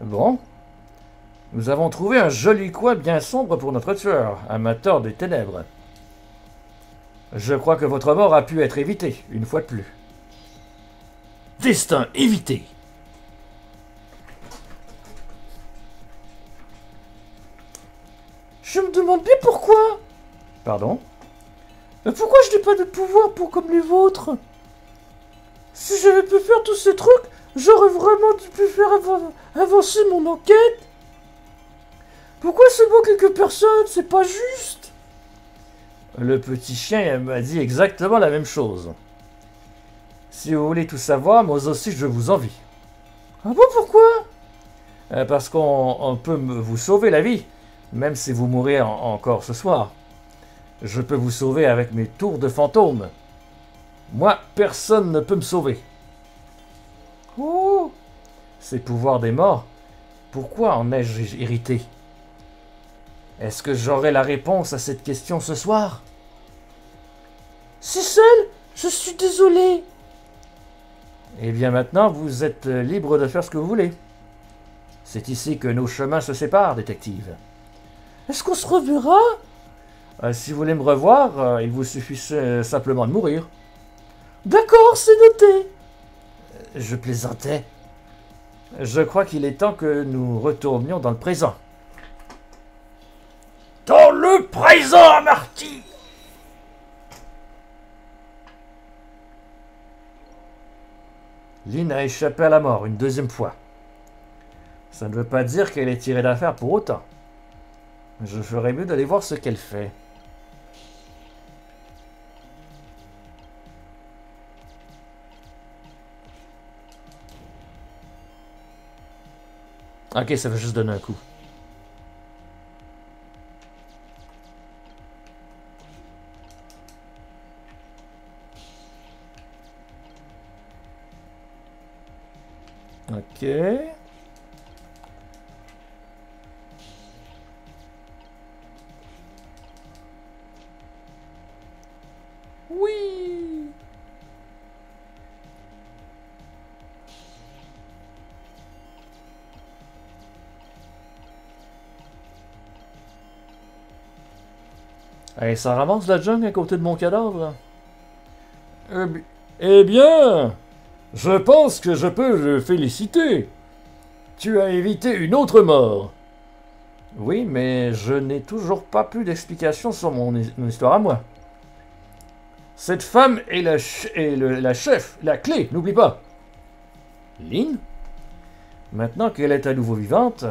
Bon. Nous avons trouvé un joli coin bien sombre pour notre tueur, amateur des ténèbres. Je crois que votre mort a pu être évitée, une fois de plus. Destin évité. Je me demande bien pourquoi. Pardon? Pourquoi je n'ai pas de pouvoir pour comme les vôtres? Si j'avais pu faire tous ces trucs, j'aurais vraiment pu faire avancer mon enquête. Pourquoi seulement quelques personnes? C'est pas juste. Le petit chien m'a dit exactement la même chose. Si vous voulez tout savoir, moi aussi je vous envie. Ah bon, pourquoi? Parce qu'on peut vous sauver la vie, même si vous mourrez encore ce soir. Je peux vous sauver avec mes tours de fantômes. Moi, personne ne peut me sauver. Oh! Ces pouvoirs des morts, pourquoi en ai-je hérité? Est-ce que j'aurai la réponse à cette question ce soir? Si seul, je suis désolé. Eh bien maintenant, vous êtes libre de faire ce que vous voulez. C'est ici que nos chemins se séparent, détective. Est-ce qu'on se reverra? Si vous voulez me revoir, il vous suffit simplement de mourir. D'accord, c'est noté. Je plaisantais. Je crois qu'il est temps que nous retournions dans le présent. Dans le présent, Marty! Lynn a échappé à la mort une deuxième fois. Ça ne veut pas dire qu'elle est tirée d'affaire pour autant. Je ferais mieux d'aller voir ce qu'elle fait. Ok, ça va juste donner un coup. Ok. Oui. Hey, ça ramasse la jungle à côté de mon cadavre? Eh bien, je pense que je peux le féliciter. Tu as évité une autre mort. Oui, mais je n'ai toujours pas plus d'explication sur mon histoire à moi. Cette femme est la chef, la clé, n'oublie pas. Lynn? Maintenant qu'elle est à nouveau vivante,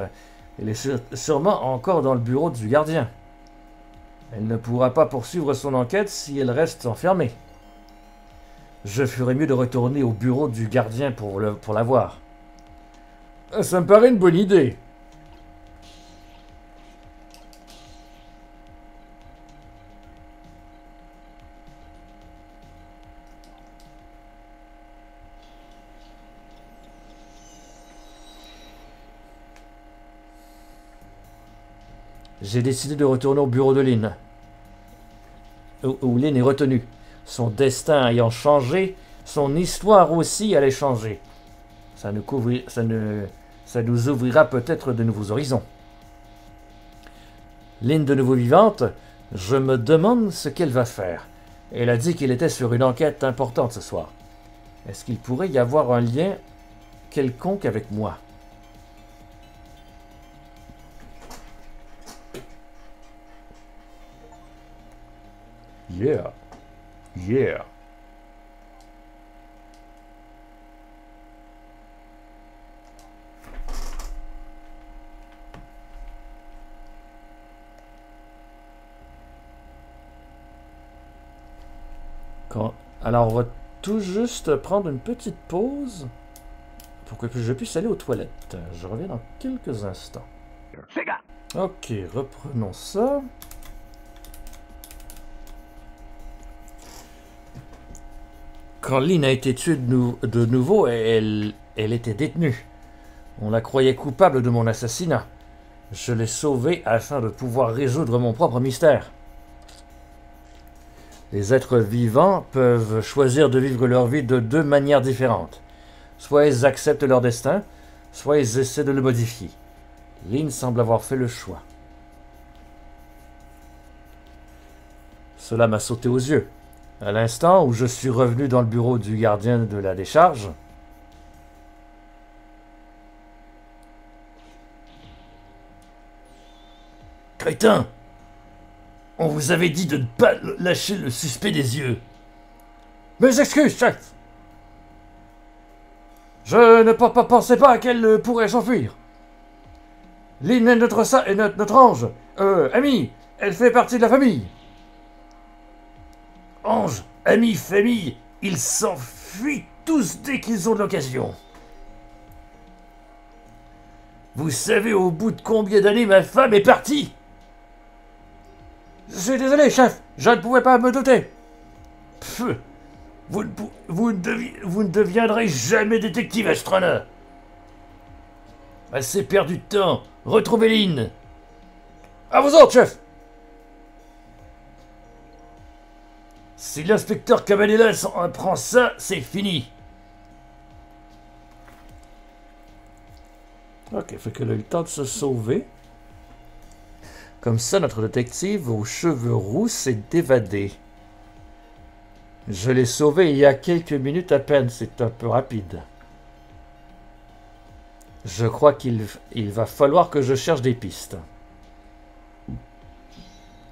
elle est sûrement encore dans le bureau du gardien. Elle ne pourra pas poursuivre son enquête si elle reste enfermée. Je ferais mieux de retourner au bureau du gardien pour la voir. Ça me paraît une bonne idée. J'ai décidé de retourner au bureau de Lynn. Où Lynn est retenue. Son destin ayant changé, son histoire aussi allait changer. Ça nous ouvrira peut-être de nouveaux horizons. Lynn de nouveau vivante, je me demande ce qu'elle va faire. Elle a dit qu'elle était sur une enquête importante ce soir. Est-ce qu'il pourrait y avoir un lien quelconque avec moi? Yeah. Yeah. Alors, on va tout juste prendre une petite pause pour que je puisse aller aux toilettes. Je reviens dans quelques instants. Ok, reprenons ça. Quand Lynn a été tuée de nouveau, elle était détenue. On la croyait coupable de mon assassinat. Je l'ai sauvée afin de pouvoir résoudre mon propre mystère. Les êtres vivants peuvent choisir de vivre leur vie de deux manières différentes. Soit ils acceptent leur destin, soit ils essaient de le modifier. Lynn semble avoir fait le choix. Cela m'a sauté aux yeux. À l'instant où je suis revenu dans le bureau du gardien de la décharge, Crétin! On vous avait dit de ne pas lâcher le suspect des yeux. Mes excuses, chef! Je ne pensais pas qu'elle pourrait s'enfuir. Lynn est notre ange. Amie, elle fait partie de la famille. Ange, ami, famille, ils s'enfuient tous dès qu'ils ont de l'occasion. Vous savez au bout de combien d'années ma femme est partie? Je suis désolé, chef, je ne pouvais pas me douter. Pff, vous ne deviendrez jamais détective, Astrana. Assez perdu de temps. Retrouvez Lynn. À vous autres, chef. Si l'inspecteur Cabanela prend ça, c'est fini. Ok, fait qu'elle a eu le temps de se sauver. Comme ça, notre détective aux cheveux roux s'est évadé. Je l'ai sauvé il y a quelques minutes à peine, c'est un peu rapide. Je crois qu'il va falloir que je cherche des pistes.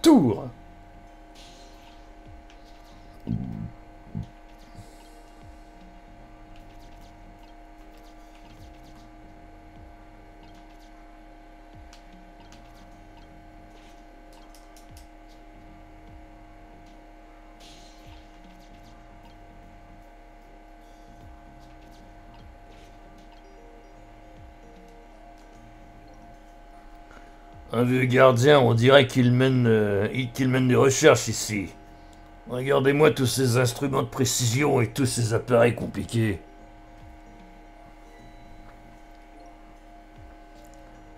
Tour! Un vieux gardien, on dirait qu'il mène des recherches ici. Regardez-moi tous ces instruments de précision et tous ces appareils compliqués.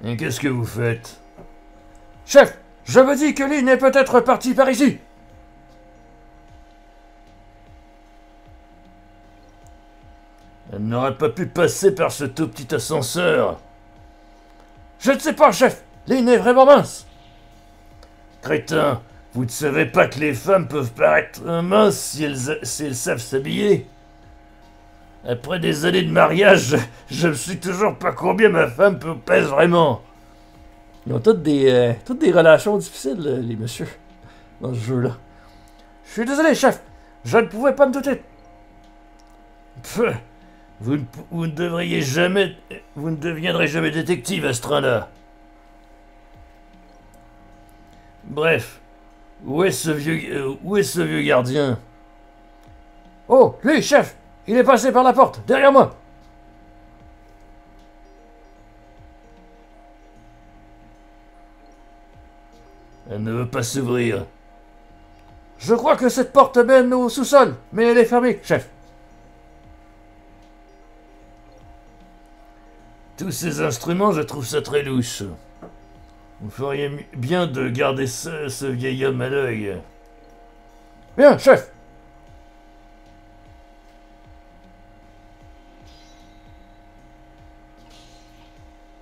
Et qu'est-ce que vous faites? Chef, je me dis que Lynn est peut-être partie par ici. Elle n'aurait pas pu passer par ce tout petit ascenseur. Je ne sais pas, chef. Lynn est vraiment mince. Crétin, vous ne savez pas que les femmes peuvent paraître minces si elles savent s'habiller? Après des années de mariage, je ne sais toujours pas combien ma femme pèse vraiment. Ils ont toutes des relations difficiles, les messieurs, dans ce jeu-là. Je suis désolé, chef. Je ne pouvais pas me douter. Pff, vous ne deviendrez jamais détective à ce train-là. Bref, où est ce vieux gardien? Oh, lui, chef, il est passé par la porte, derrière moi. Elle ne veut pas s'ouvrir. Je crois que cette porte mène au sous-sol, mais elle est fermée, chef. Tous ces instruments, je trouve ça très louche. Vous feriez bien de garder ce vieil homme à l'œil. Bien, chef.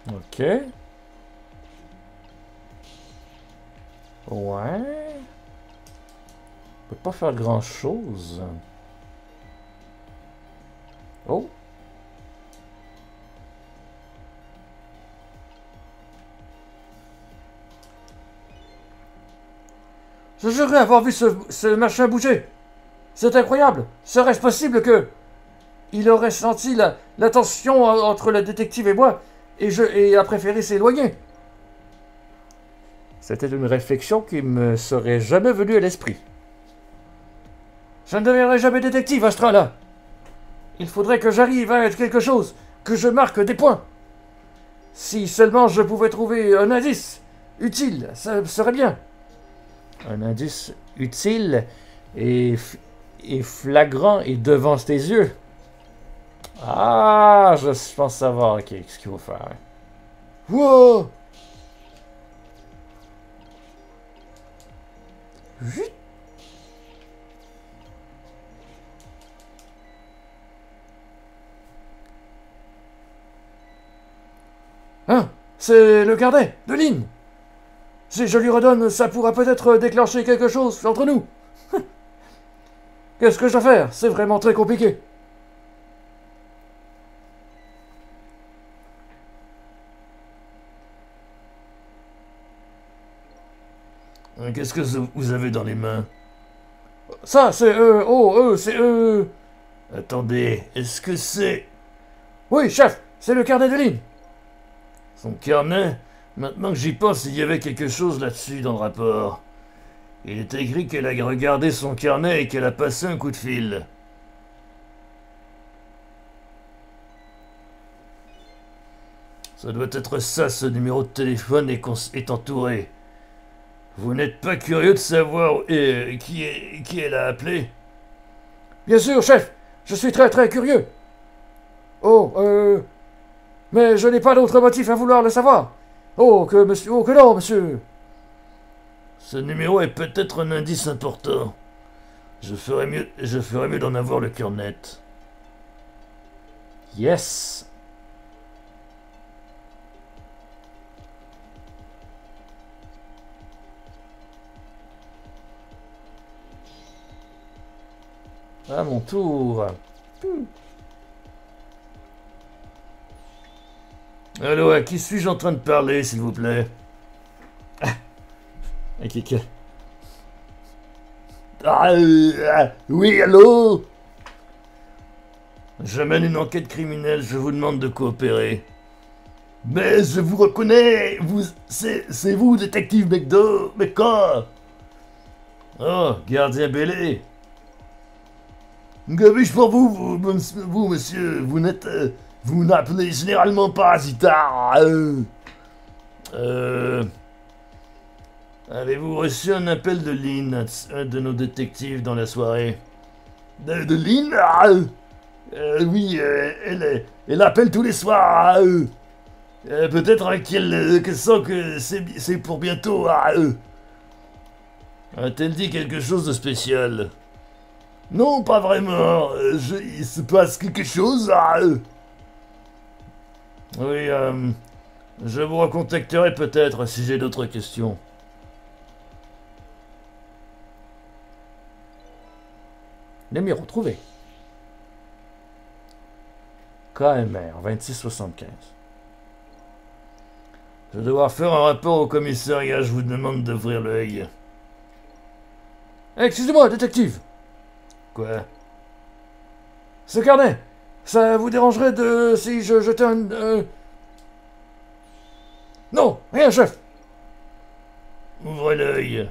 Ok. Ouais. On peut pas faire grand-chose. Oh. Je jurerais avoir vu ce machin bouger. C'est incroyable. Serait-ce possible que... Il aurait senti la tension entre le détective et moi et a préféré s'éloigner. C'était une réflexion qui me serait jamais venue à l'esprit. Je ne deviendrai jamais détective à ce train-là. Il faudrait que j'arrive à être quelque chose, que je marque des points. Si seulement je pouvais trouver un indice utile, ça serait bien. Un indice utile et flagrant et devant tes yeux. Ah, je pense savoir ce qu'il faut faire. Wow! c'est le carnet de Lynn. Si je lui redonne, ça pourra peut-être déclencher quelque chose entre nous. Qu'est-ce que je dois faire? C'est vraiment très compliqué. Qu'est-ce que vous avez dans les mains? Ça, c'est... c'est... Attendez, est-ce que c'est... Oui, chef, c'est le carnet de Lynn. Son carnet? Maintenant que j'y pense, il y avait quelque chose là-dessus dans le rapport. Il est écrit qu'elle a regardé son carnet et qu'elle a passé un coup de fil. Ça doit être ça, ce numéro de téléphone est entouré. Vous n'êtes pas curieux de savoir qui elle a appelé? Bien sûr, chef. Je suis très très curieux. Mais je n'ai pas d'autre motif à vouloir le savoir. Oh, que non, monsieur. Ce numéro est peut-être un indice important. Je ferais mieux d'en avoir le cœur net. Yes. À mon tour. Allô, à qui suis-je en train de parler, s'il vous plaît? Oui, allô? Je mène une enquête criminelle, je vous demande de coopérer. Mais je vous reconnais, c'est vous, détective McDo, mais quoi? Oh, gardien Bellé. Que puis-je pour vous, monsieur? Vous n'appelez généralement pas Zitard. Avez-vous reçu un appel de Lynn, un de nos détectives, dans la soirée? De Lynn? Oui, elle appelle tous les soirs. Peut-être qu'elle sent que c'est pour bientôt. A-t-elle dit quelque chose de spécial? Non, pas vraiment. Il se passe quelque chose. Oui, je vous recontacterai peut-être si j'ai d'autres questions. Numéro trouvé. KMR 2675. Je vais devoir faire un rapport au commissariat, je vous demande d'ouvrir l'œil. Excusez-moi, détective. Quoi? Ce carnet, ça vous dérangerait si je jetais un... Non, rien, chef. Ouvrez l'œil.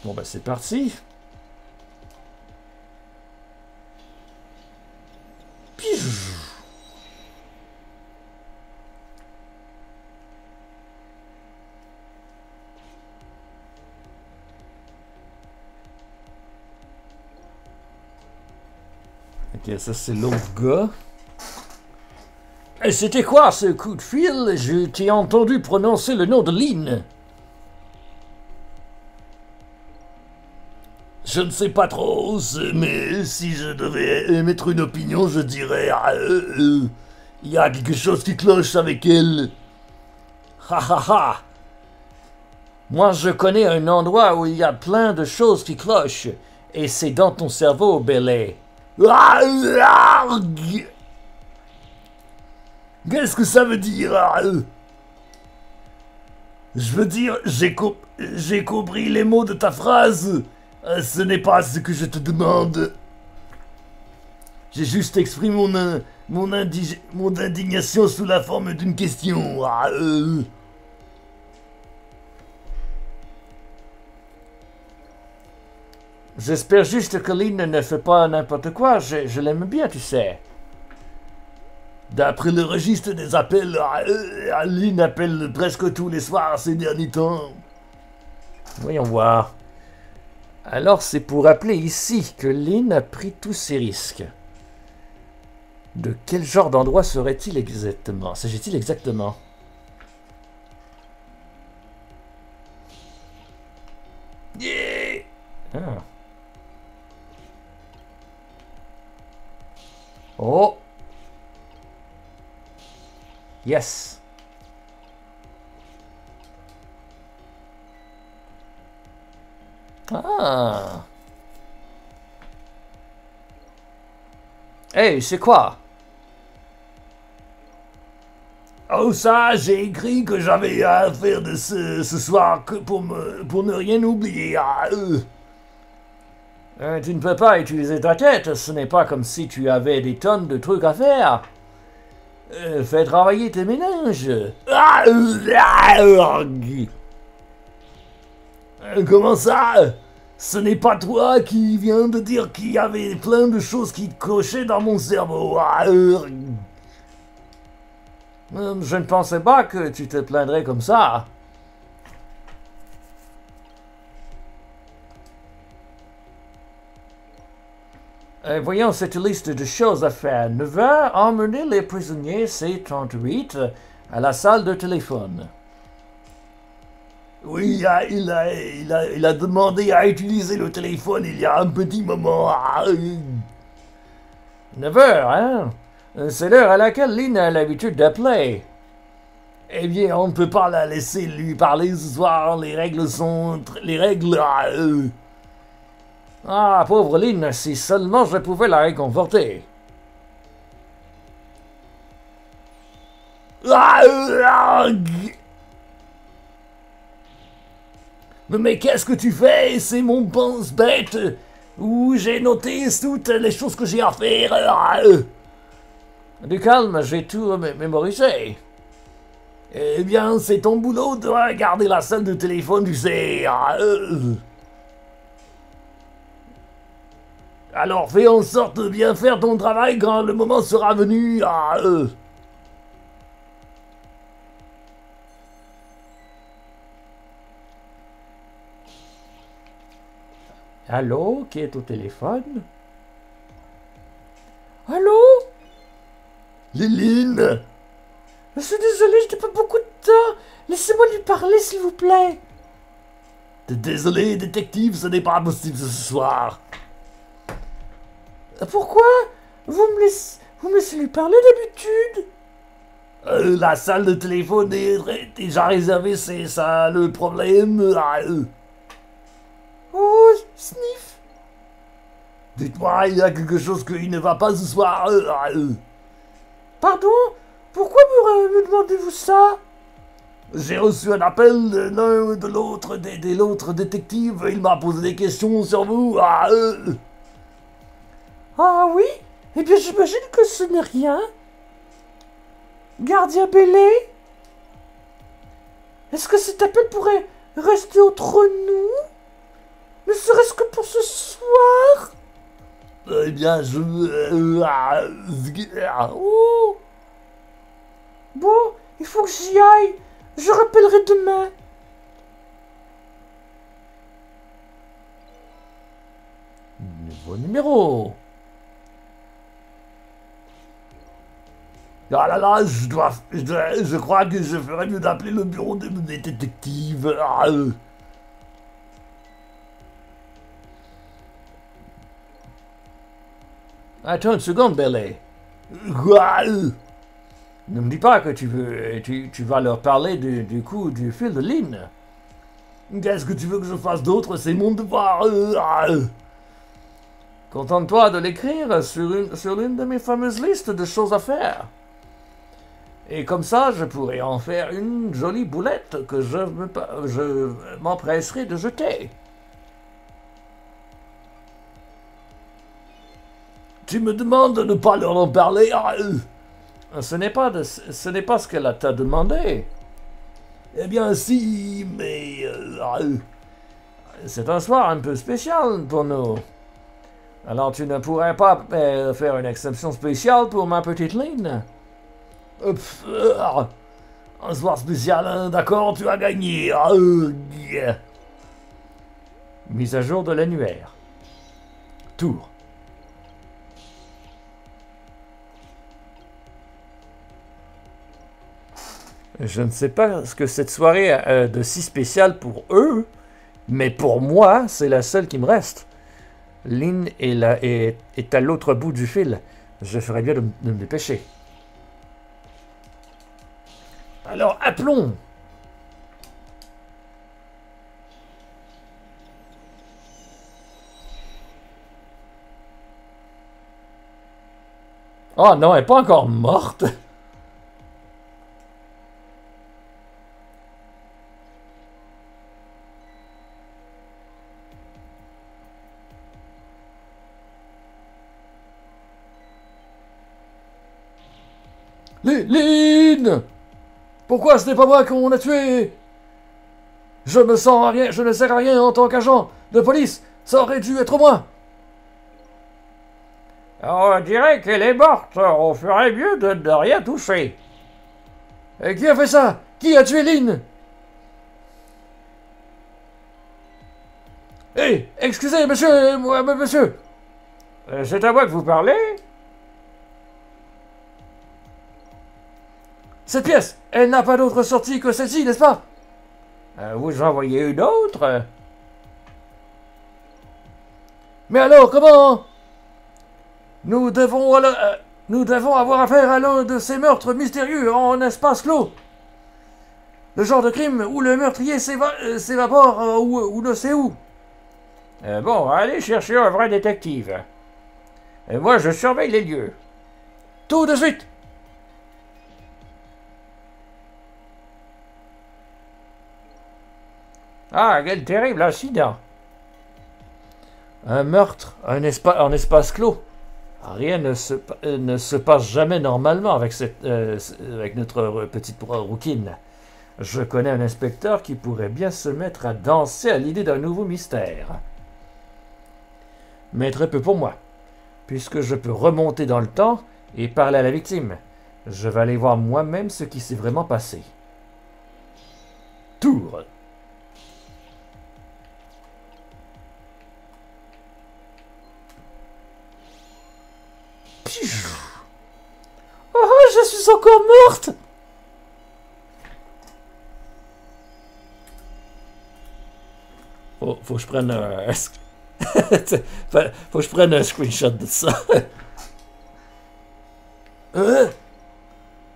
Bon bah c'est parti. Ok, ça c'est l'autre gars. Et c'était quoi ce coup de fil? Je t'ai entendu prononcer le nom de Lynn. Je ne sais pas trop, mais si je devais émettre une opinion, je dirais... il y a quelque chose qui cloche avec elle. Ha ha ha! Moi, je connais un endroit où il y a plein de choses qui clochent. Et c'est dans ton cerveau, Bellé. Qu'est-ce que ça veut dire? Je veux dire, j'ai compris les mots de ta phrase. Ce n'est pas ce que je te demande. J'ai juste exprimé mon indignation sous la forme d'une question. J'espère juste que Lynn ne fait pas n'importe quoi. Je l'aime bien, tu sais. D'après le registre des appels, Lynn appelle presque tous les soirs ces derniers temps. Voyons voir. Alors c'est pour appeler ici que Lynn a pris tous ses risques. De quel genre d'endroit s'agit-il exactement? Oh. Yes. Ah. Hey, c'est quoi? Oh ça, j'ai écrit que j'avais à faire de ce soir que pour ne rien oublier. Tu ne peux pas utiliser ta tête, ce n'est pas comme si tu avais des tonnes de trucs à faire. Fais travailler tes méninges. Comment ça? Ce n'est pas toi qui viens de dire qu'il y avait plein de choses qui cochaient dans mon cerveau. Je ne pensais pas que tu te plaindrais comme ça. Voyons cette liste de choses à faire. 9 heures, emmener les prisonniers C-38 à la salle de téléphone. Oui, il a demandé à utiliser le téléphone il y a un petit moment. 9 heures, hein? C'est l'heure à laquelle Lynn a l'habitude d'appeler. Eh bien, on ne peut pas la laisser lui parler ce soir. Les règles sont... Les règles... Ah, pauvre Lynn, si seulement je pouvais la réconforter. Mais qu'est-ce que tu fais? C'est mon pense-bête où j'ai noté toutes les choses que j'ai à faire. Du calme, j'ai tout mémorisé. Eh bien, c'est ton boulot de regarder la salle de téléphone, tu sais. Alors fais en sorte de bien faire ton travail quand le moment sera venu. Allô, qui est au téléphone? Allô? Liline? Je suis désolé, je n'ai pas beaucoup de temps. Laissez-moi lui parler, s'il vous plaît. Désolé, détective, ce n'est pas possible ce soir. Pourquoi? Vous me laissez lui parler d'habitude? La salle de téléphone est déjà réservée, c'est ça le problème. Oh, sniff. Dites-moi, il y a quelque chose qui ne va pas ce soir. Pardon? Pourquoi me demandez-vous ça? J'ai reçu un appel de l'un ou de l'autre l'autre détective. Il m'a posé des questions sur vous. Ah oui? Eh bien, j'imagine que ce n'est rien. Gardien Bellé? Est-ce que cet appel pourrait rester entre nous? Ne serait-ce que pour ce soir? Eh bien, Oh. Bon, il faut que j'y aille. Je rappellerai demain. Nouveau numéro. Ah là là, je crois que je ferais mieux d'appeler le bureau des détectives. Attends une seconde, Bellé. Quoi? Ne me dis pas que tu vas leur parler du coup du fil de Lynn. Qu'est-ce que tu veux que je fasse d'autre? C'est mon devoir. Contente-toi de l'écrire sur l'une de mes fameuses listes de choses à faire. Et comme ça, je pourrais en faire une jolie boulette que je m'empresserai de jeter. Tu me demandes de ne pas leur en parler. Ce n'est pas ce qu'elle t'a demandé. Eh bien si, mais... C'est un soir un peu spécial pour nous. Alors tu ne pourrais pas faire une exception spéciale pour ma petite Lynn? Un soir spécial, hein, d'accord, tu as gagné. Mise à jour de l'annuaire. Tour. Je ne sais pas ce que cette soirée a de si spécial pour eux, mais pour moi, c'est la seule qui me reste. Lynn est à l'autre bout du fil. Je ferais bien de me dépêcher. Alors, appelons! Oh non, elle n'est pas encore morte! Lynn! Pourquoi ce n'est pas moi qu'on a tué? Je me sens à rien, je ne sers à rien en tant qu'agent de police. Ça aurait dû être moi. On dirait qu'elle est morte. On ferait mieux de ne rien toucher. Et qui a fait ça? Qui a tué Lynn? Hé, excusez, monsieur, monsieur. C'est à moi que vous parlez? Cette pièce, elle n'a pas d'autre sortie que celle-ci, n'est-ce pas? Vous en voyez une autre? Mais alors, comment? Nous devons avoir affaire à l'un de ces meurtres mystérieux en espace clos. Le genre de crime où le meurtrier s'évapore ou ne sait où. Bon, allez chercher un vrai détective. Moi, je surveille les lieux. Tout de suite! Ah, quel terrible incident! Un meurtre, en espace clos. Rien ne se passe jamais normalement avec, avec notre petite rouquine. Je connais un inspecteur qui pourrait bien se mettre à danser à l'idée d'un nouveau mystère. Mais très peu pour moi, puisque je peux remonter dans le temps et parler à la victime. Je vais aller voir moi-même ce qui s'est vraiment passé. Tour. Oh, je suis encore morte! Faut que je prenne un... faut que je prenne un screenshot de ça.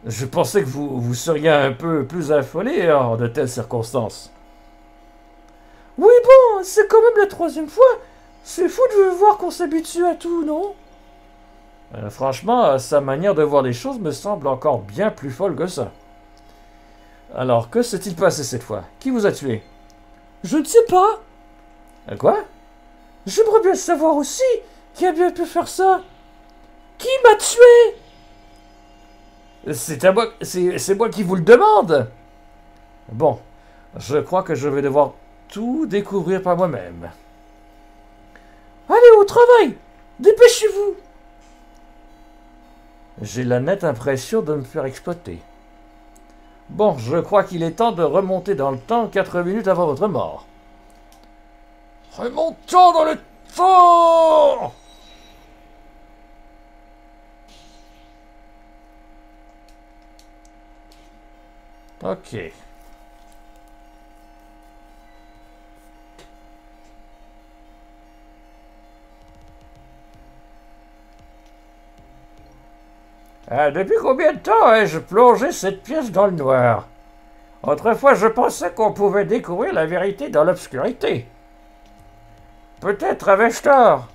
Je pensais que vous seriez un peu plus affolé en de telles circonstances. Oui, bon, c'est quand même la 3e fois. C'est fou de voir qu'on s'habitue à tout, non? Franchement, sa manière de voir les choses me semble encore bien plus folle que ça. Alors, que s'est-il passé cette fois? Qui vous a tué? Je ne sais pas. Quoi? J'aimerais bien savoir aussi qui a bien pu faire ça. Qui m'a tué? C'est à moi, c'est moi qui vous le demande. Bon, je crois que je vais devoir tout découvrir par moi-même. Allez au travail. Dépêchez-vous. J'ai la nette impression de me faire exploiter. Bon, je crois qu'il est temps de remonter dans le temps 4 minutes avant votre mort. Remontons dans le temps! Ok. Depuis combien de temps ai-je plongé cette pièce dans le noir? Autrefois, je pensais qu'on pouvait découvrir la vérité dans l'obscurité. Peut-être avais-je tort.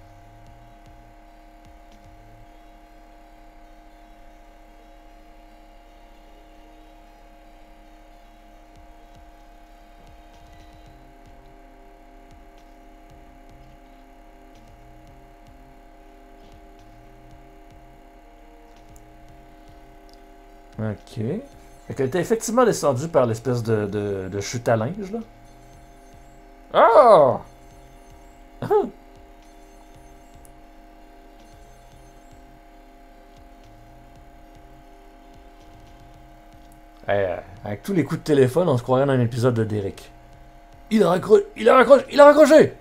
Ok. Fait qu'elle était effectivement descendue par l'espèce de chute à linge, là. Oh! Avec tous les coups de téléphone, on se croirait dans un épisode de Derek. Il a raccroché!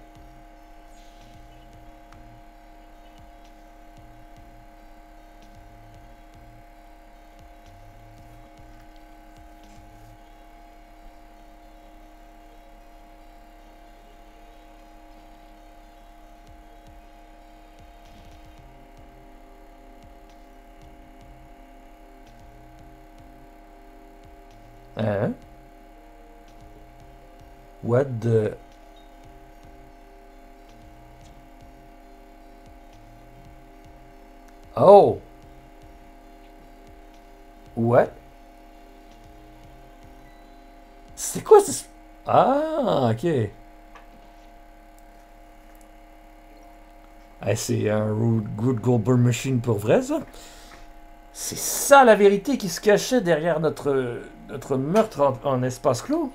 Hein? What the... Oh! What? C'est quoi ce... Ah, ok. Ah, c'est un Good Goldberg Machine pour vrai, ça? C'est ça la vérité qui se cachait derrière notre meurtre en espace clos?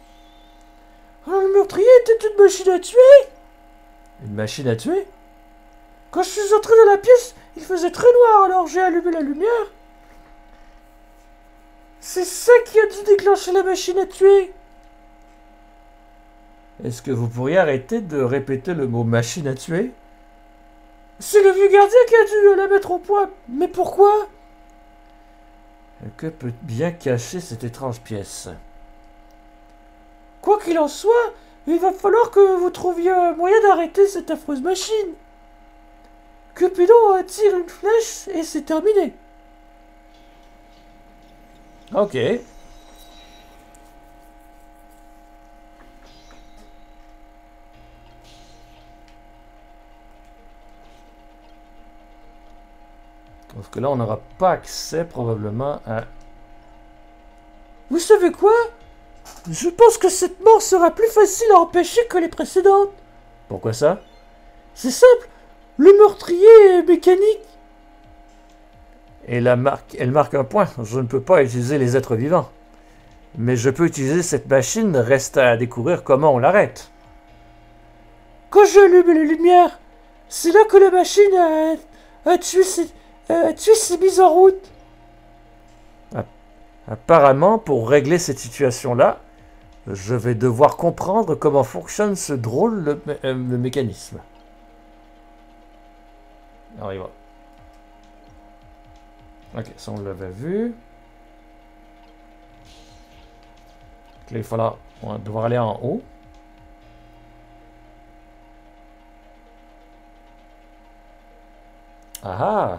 Ah, le meurtrier était une machine à tuer. Une machine à tuer? Quand je suis entré dans la pièce, il faisait très noir, alors j'ai allumé la lumière. C'est ça qui a dû déclencher la machine à tuer. Est-ce que vous pourriez arrêter de répéter le mot machine à tuer? C'est le vieux gardien qui a dû la mettre au point. Mais pourquoi? Que peut bien cacher cette étrange pièce? Quoi qu'il en soit, il va falloir que vous trouviez un moyen d'arrêter cette affreuse machine. Cupidon tire une flèche et c'est terminé. Ok. Parce que là, on n'aura pas accès probablement à... Vous savez quoi? Je pense que cette mort sera plus facile à empêcher que les précédentes. Pourquoi ça? C'est simple, le meurtrier est mécanique. Et elle marque un point. Je ne peux pas utiliser les êtres vivants. Mais je peux utiliser cette machine, reste à découvrir comment on l'arrête. Quand j'ai allumé les lumières, c'est là que la machine a tué ses mises en route. Apparemment, pour régler cette situation-là, je vais devoir comprendre comment fonctionne ce drôle le mécanisme. Alors, il va. Ok, ça on l'avait vu. Donc là, on va devoir aller en haut. Ah ah!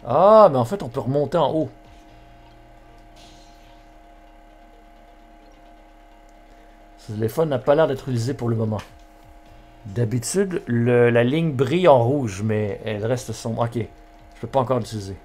Ah, mais en fait, on peut remonter en haut. Ce téléphone n'a pas l'air d'être utilisé pour le moment. D'habitude, la ligne brille en rouge, mais elle reste sombre. Ok, je peux pas encore l'utiliser.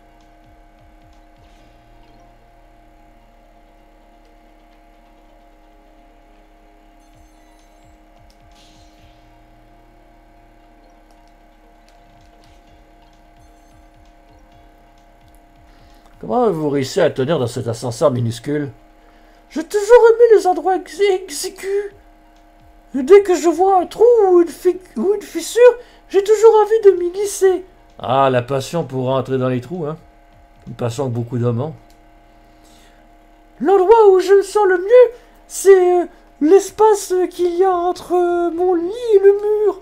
Comment avez-vous réussi à tenir dans cet ascenseur minuscule? J'ai toujours aimé les endroits exigus. Dès que je vois un trou ou une fissure, j'ai toujours envie de m'y glisser. Ah, la passion pour rentrer dans les trous, hein? Une passion que beaucoup d'hommes ont. L'endroit où je me sens le mieux, c'est l'espace qu'il y a entre mon lit et le mur.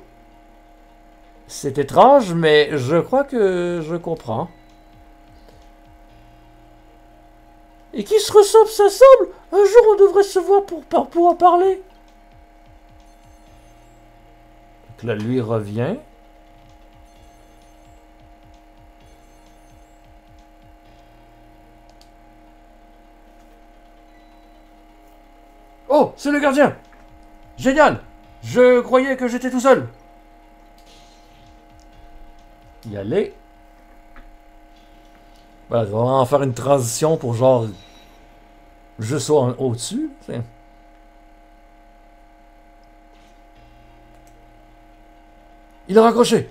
C'est étrange, mais je crois que je comprends. Et qui se ressemble s'assemble. Un jour, on devrait se voir pour en parler. Donc là, lui revient. Oh, c'est le gardien! Génial! Je croyais que j'étais tout seul. Y aller. Voilà, on va en faire une transition pour genre... Je sois au-dessus. Il a raccroché.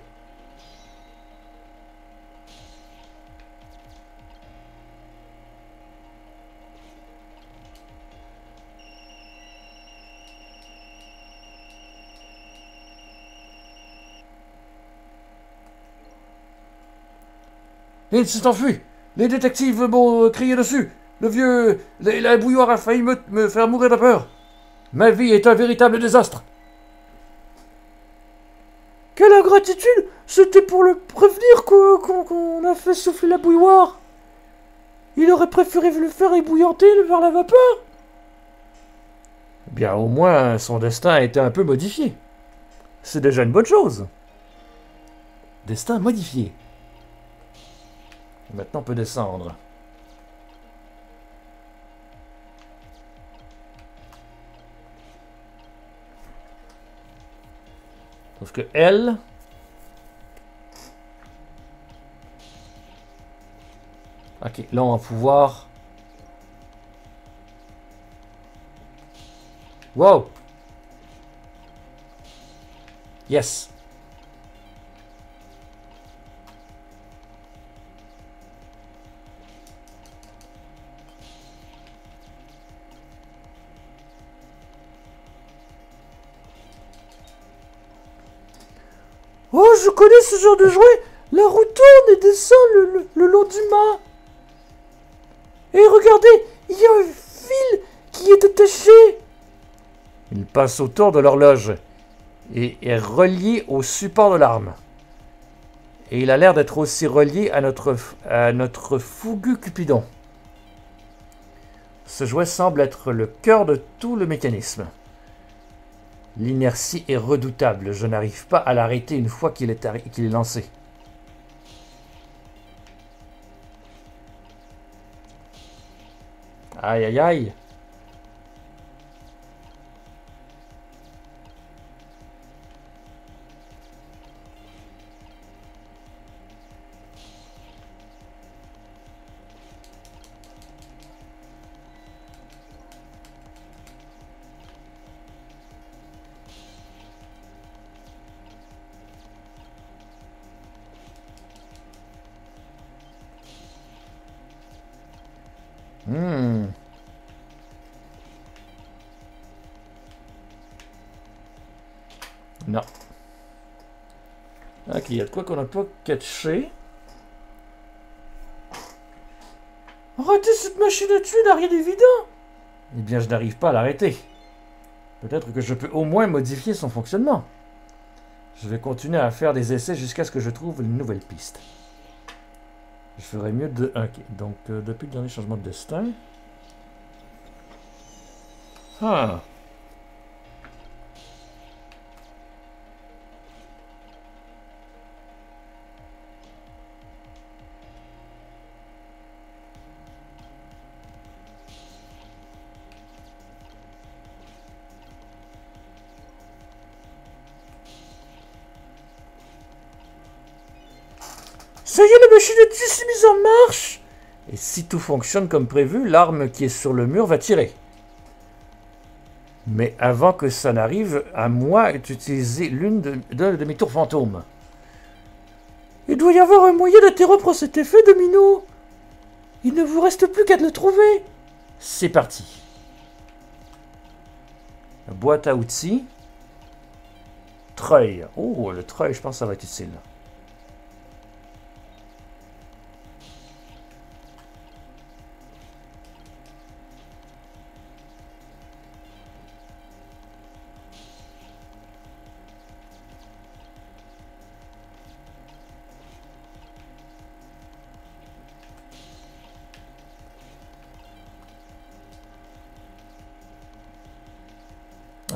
Il s'est enfui. Les détectives m'ont crié dessus. Le vieux... La bouilloire a failli me faire mourir de peur. Ma vie est un véritable désastre. Que Quelle ingratitude! C'était pour le prévenir qu'on a fait souffler la bouilloire. Il aurait préféré le faire ébouillanter vers la vapeur. Eh bien, au moins, son destin a été un peu modifié. C'est déjà une bonne chose. Destin modifié. Maintenant, on peut descendre. Sauf que elle... Ok, là, on va pouvoir... Wow! Yes! Oh, je connais ce genre de jouet. La roue tourne et descend le long du mât. Et regardez, il y a un fil qui est attaché. Il passe autour de l'horloge et est relié au support de l'arme. Et il a l'air d'être aussi relié à notre fougu Cupidon. Ce jouet semble être le cœur de tout le mécanisme. L'inertie est redoutable. Je n'arrive pas à l'arrêter une fois qu'il est lancé. Aïe aïe aïe. Non. Ok, il y a de quoi qu'on n'a pas catché. Arrêtez cette machine à tuer n'a rien d'évident. Eh bien, je n'arrive pas à l'arrêter. Peut-être que je peux au moins modifier son fonctionnement. Je vais continuer à faire des essais jusqu'à ce que je trouve une nouvelle piste. Je ferais mieux de... Ok, donc depuis le dernier changement de destin... Ah. Ça y est, la machine à tuer s'est mise en marche. Et si tout fonctionne comme prévu, l'arme qui est sur le mur va tirer. Mais avant que ça n'arrive, à moi d'utiliser l'une de mes tours fantômes. Il doit y avoir un moyen d'interrompre cet effet, Domino. Il ne vous reste plus qu'à le trouver. C'est parti. Boîte à outils. Treuil. Oh, le treuil, je pense que ça va être utile.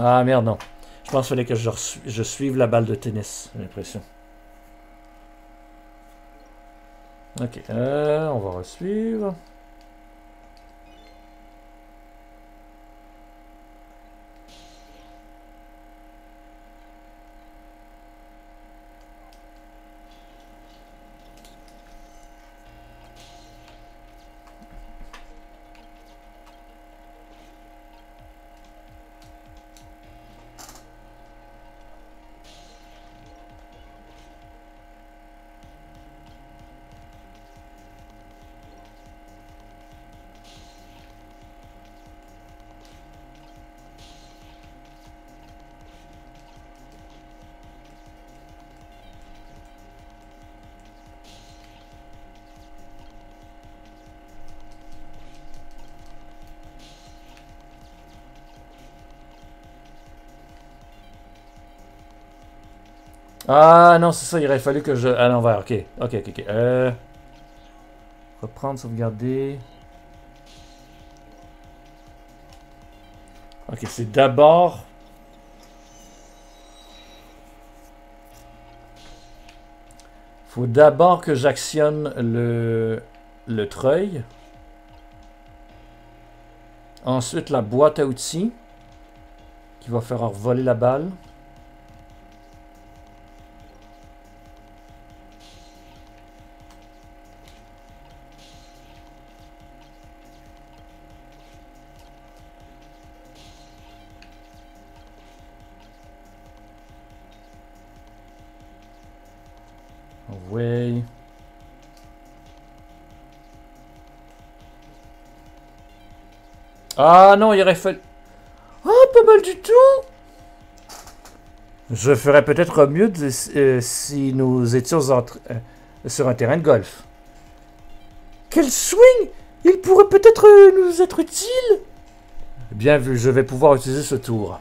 Ah merde, non. Je pense qu'il fallait que je suive la balle de tennis, j'ai l'impression. Ok, on va resuivre. Ah non, c'est ça, il aurait fallu que je... À l'envers, ok. Ok. Reprendre, sauvegarder. Ok, c'est d'abord... Faut d'abord que j'actionne le treuil. Ensuite, la boîte à outils qui va faire voler la balle. Oui. Ah non, il aurait fallu... Ah, pas mal du tout. Je ferais peut-être mieux si nous étions sur un terrain de golf. Quel swing! Il pourrait peut-être nous être utile. Bien vu, je vais pouvoir utiliser ce tour.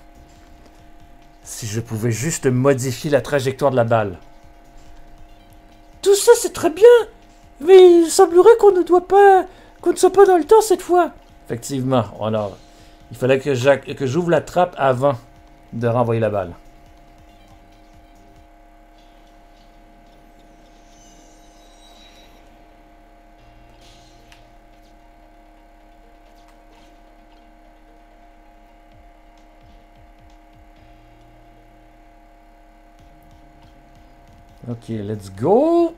Si je pouvais juste modifier la trajectoire de la balle. Tout ça, c'est très bien. Mais il semblerait qu'on ne soit pas dans le temps cette fois. Effectivement. Alors, il fallait que j'ouvre la trappe avant de renvoyer la balle. Ok, let's go.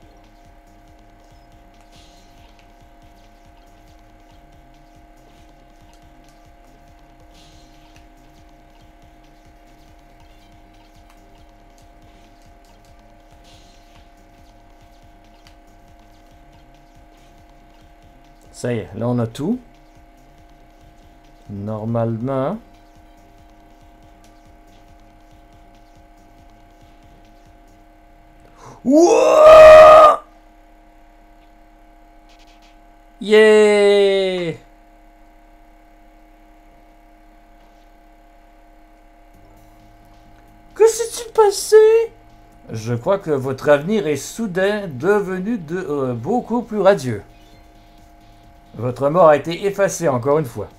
Ça y est, là on a tout. Normalement. Wouah! Yeah! Que s'est-il passé? Je crois que votre avenir est soudain devenu beaucoup plus radieux. Votre mort a été effacée encore une fois.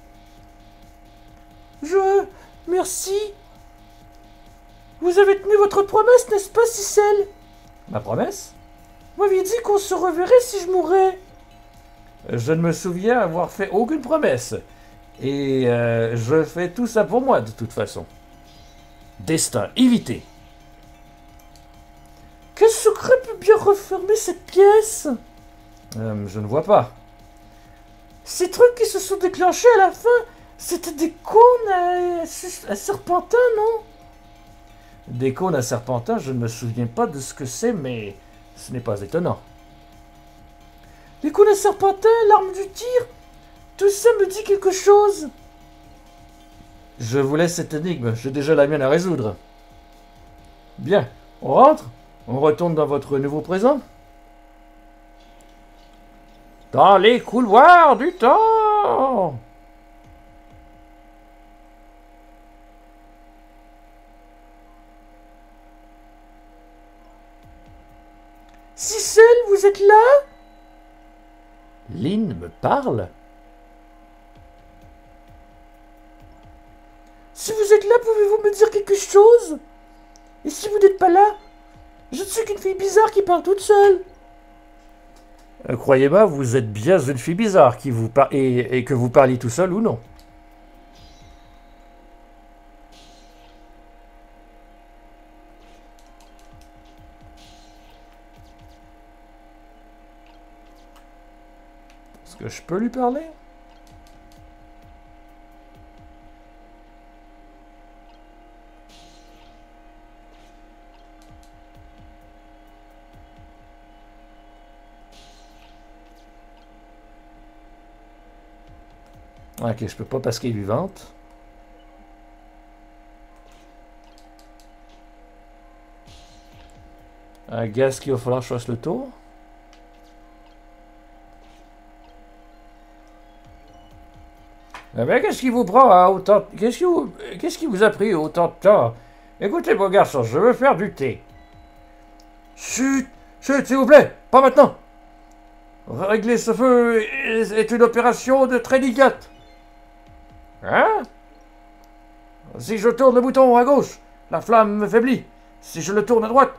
Merci. Vous avez tenu votre promesse, n'est-ce pas, Cicel? Ma promesse? Vous m'aviez dit qu'on se reverrait si je mourais. Je ne me souviens avoir fait aucune promesse. Et je fais tout ça pour moi, de toute façon. Destin évité. Quel secret peut bien refermer cette pièce? Je ne vois pas. Ces trucs qui se sont déclenchés à la fin, c'était des cônes à serpentins, non? Des cônes à serpentins, je ne me souviens pas de ce que c'est, mais ce n'est pas étonnant. Les cônes à serpentins, l'arme du tir, tout ça me dit quelque chose. Je vous laisse cette énigme, j'ai déjà la mienne à résoudre. Bien, on rentre? On retourne dans votre nouveau présent? Dans les couloirs du temps! Cicel, vous êtes là? Lynn me parle? Si vous êtes là, pouvez-vous me dire quelque chose? Et si vous n'êtes pas là, je ne suis qu'une fille bizarre qui parle toute seule. Croyez-moi, vous êtes bien une fille bizarre qui vous et que vous parliez tout seul ou non. Est-ce que je peux lui parler? Ok, je peux pas parce qu'elle est vivante. I guess qu'il va falloir que je fasse le tour. Mais qu'est-ce qui vous prend à autant... Qu'est-ce qui vous a pris autant de temps? Écoutez, mon garçon, je veux faire du thé. Chut, chut, s'il vous plaît, pas maintenant. Régler ce feu est une opération de très délicate. Hein? Si je tourne le bouton à gauche, la flamme faiblit. Si je le tourne à droite,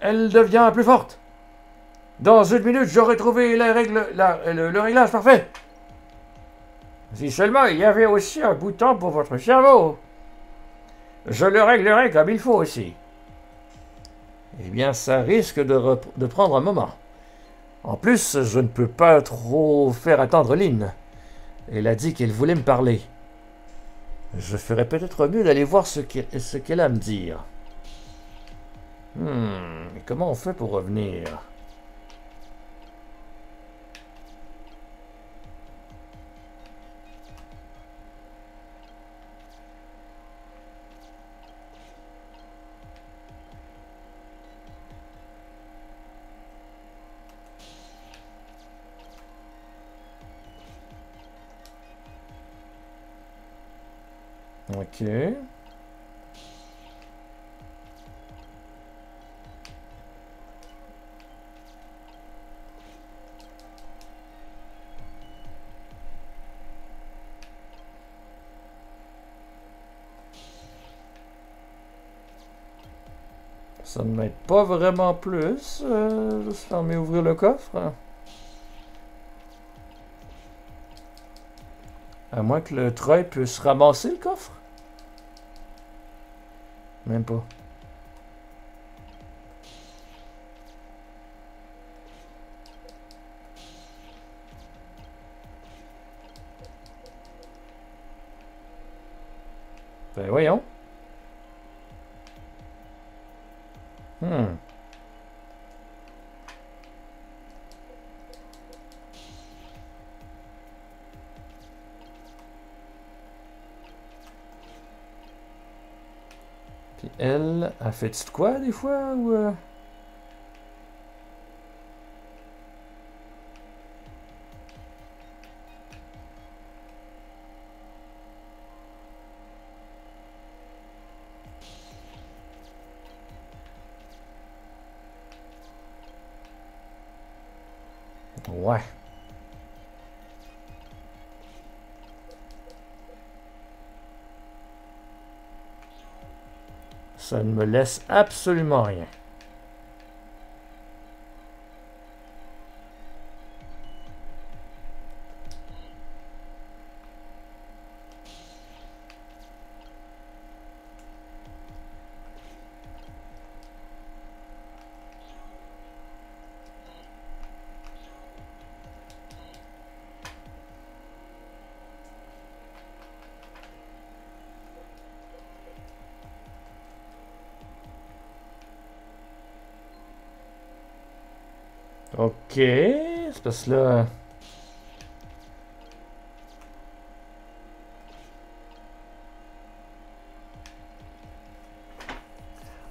elle devient plus forte. Dans 1 minute, j'aurai trouvé le réglage parfait. Si seulement il y avait aussi un bouton pour votre cerveau. Je le réglerai comme il faut aussi. Eh bien, ça risque de prendre un moment. En plus, je ne peux pas trop faire attendre Lynn. Elle a dit qu'elle voulait me parler. Je ferais peut-être mieux d'aller voir ce qu'elle a à me dire. Comment on fait pour revenir? Ok. Ça ne m'aide pas vraiment plus. Juste fermer ouvrir le coffre. À moins que le treuil puisse ramasser le coffre. Même pas. Ben voyons. Puis elle, a fait quoi des fois ou Ouais. Ça ne me laisse absolument rien. Ok, c'est parce que là...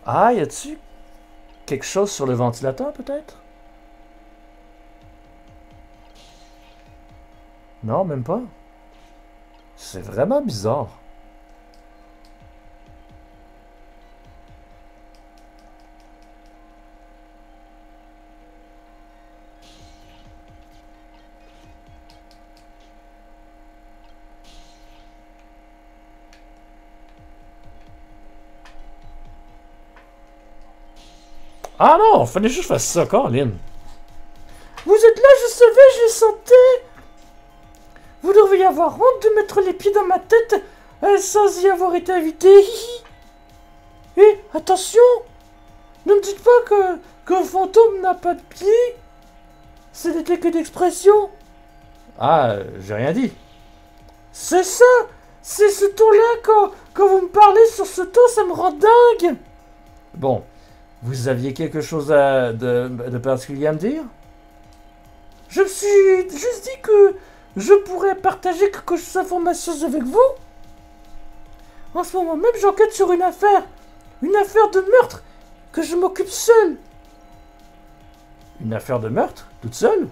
Ah, y a-tu quelque chose sur le ventilateur, peut-être? Non, même pas. C'est vraiment bizarre. Ah non, fallait juste faire ça, Colin. Vous êtes là, je savais, je le sentais. Vous devriez avoir honte de mettre les pieds dans ma tête sans y avoir été invité. Et attention, ne me dites pas qu'un fantôme n'a pas de pieds. Ce n'était que d'expression. Ah, j'ai rien dit. C'est ça, c'est ce ton-là quand vous me parlez sur ce ton, ça me rend dingue. Bon, vous aviez quelque chose de particulier à me dire? Je me suis juste dit que je pourrais partager quelques informations avec vous. En ce moment même, j'enquête sur une affaire de meurtre que je m'occupe seul. Une affaire de meurtre? Toute seule?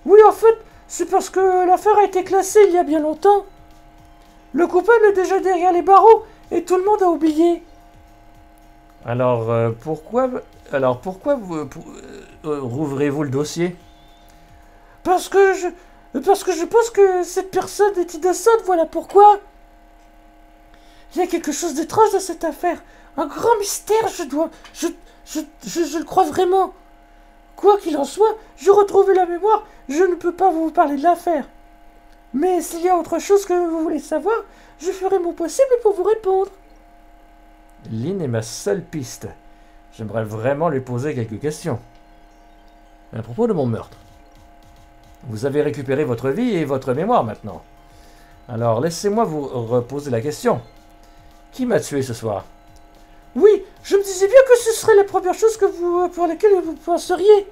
Oui, en fait, c'est parce que l'affaire a été classée il y a bien longtemps. Le coupable est déjà derrière les barreaux et tout le monde a oublié. Alors, pourquoi rouvrez-vous le dossier? Parce que je pense que cette personne est innocente, voilà pourquoi. Il y a quelque chose d'étrange dans cette affaire. Un grand mystère, je le crois vraiment. Quoi qu'il en soit, je retrouve la mémoire, je ne peux pas vous parler de l'affaire. Mais s'il y a autre chose que vous voulez savoir, je ferai mon possible pour vous répondre. Lynn est ma seule piste. J'aimerais vraiment lui poser quelques questions. À propos de mon meurtre. Vous avez récupéré votre vie et votre mémoire maintenant. Alors laissez-moi vous reposer la question. Qui m'a tué ce soir? Oui, je me disais bien que ce serait la première chose pour laquelle vous penseriez.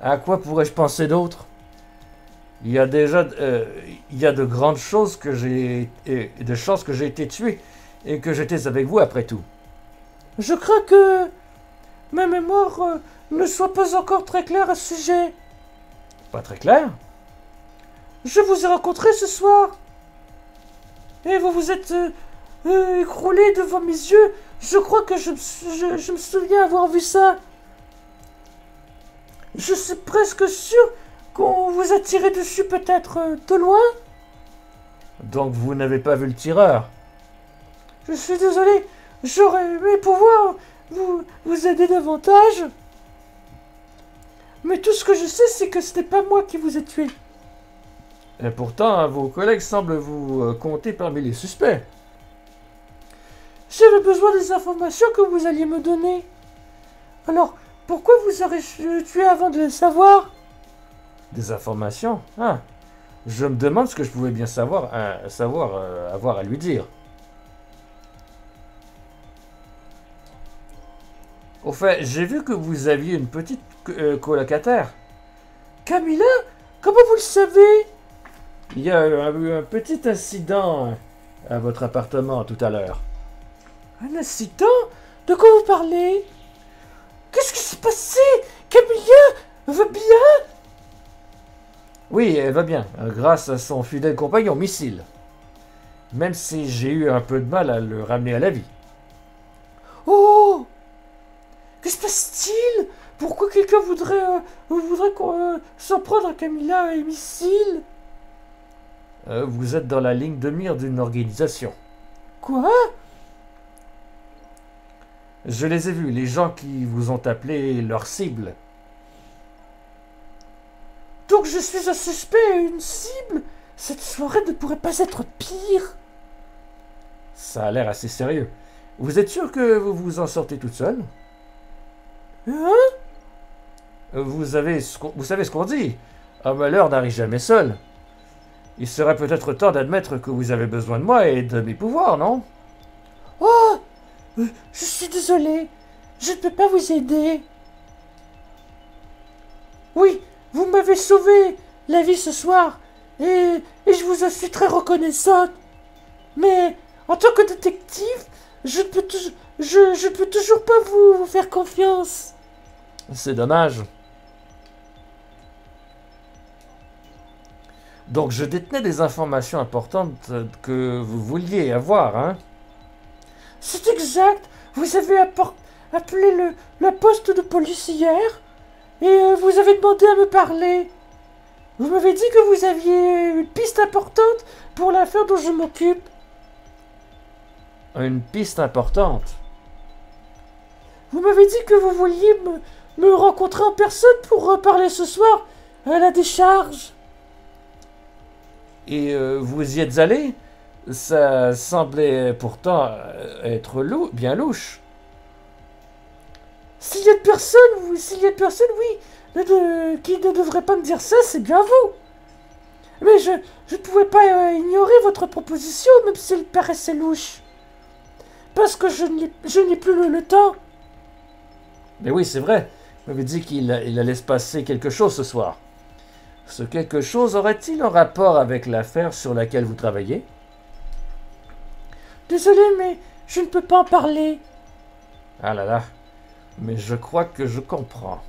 À quoi pourrais-je penser d'autre? Il y a de grandes choses de chances que j'ai été tué et que j'étais avec vous après tout. Je crains que ma mémoire ne soit pas encore très claire à ce sujet. Pas très clair? Je vous ai rencontré ce soir. Et vous vous êtes écroulé devant mes yeux. Je crois que je me souviens avoir vu ça. Je suis presque sûr qu'on vous a tiré dessus peut-être de loin. Donc vous n'avez pas vu le tireur? Je suis désolé. J'aurais aimé pouvoir vous aider davantage. Mais tout ce que je sais, c'est que ce n'est pas moi qui vous ai tué. Et pourtant, vos collègues semblent vous compter parmi les suspects. J'avais besoin des informations que vous alliez me donner. Alors, pourquoi vous aurez tué avant de le savoir? Des informations? Ah, je me demande ce que je pouvais bien avoir à lui dire. Au fait, j'ai vu que vous aviez une petite colocataire. Camilla? Comment vous le savez? Il y a eu un petit incident à votre appartement tout à l'heure. Un incident? De quoi vous parlez? Qu'est-ce qui s'est passé? Camilla va bien? Oui, elle va bien, grâce à son fidèle compagnon, Missile. Même si j'ai eu un peu de mal à le ramener à la vie. Oh! Que se passe-t-il? Pourquoi quelqu'un voudrait s'en prendre à Camilla et Missile? Vous êtes dans la ligne de mire d'une organisation. Quoi? Je les ai vus, les gens qui vous ont appelé leur cible. Donc je suis un suspect et une cible? Cette soirée ne pourrait pas être pire. Ça a l'air assez sérieux. Vous êtes sûr que vous vous en sortez toute seule? Hein? Vous savez ce qu'on dit. Un malheur n'arrive jamais seul. Il serait peut-être temps d'admettre que vous avez besoin de moi et de mes pouvoirs, non? Oh! Je suis désolé. Je ne peux pas vous aider. Oui, vous m'avez sauvé la vie ce soir. Et je vous en suis très reconnaissante. Mais en tant que détective, je ne peux toujours pas vous faire confiance. C'est dommage. Donc je détenais des informations importantes que vous vouliez avoir, hein? C'est exact. Vous avez appelé la poste de police hier. Et vous avez demandé à me parler. Vous m'avez dit que vous aviez une piste importante pour l'affaire dont je m'occupe. Une piste importante. Vous m'avez dit que vous vouliez me rencontrer en personne pour parler ce soir à la décharge. Et vous y êtes allé? Ça semblait pourtant être bien louche. S'il y a personne, oui, qui ne devrait pas me dire ça, c'est bien vous. Mais je ne pouvais pas ignorer votre proposition, même si elle paraissait louche. Parce que je n'ai plus le temps. Mais oui, c'est vrai. Vous m'avez dit qu'il allait se passer quelque chose ce soir. Ce quelque chose aurait-il un rapport avec l'affaire sur laquelle vous travaillez? Désolé, mais je ne peux pas en parler. Ah là là. Mais je crois que je comprends.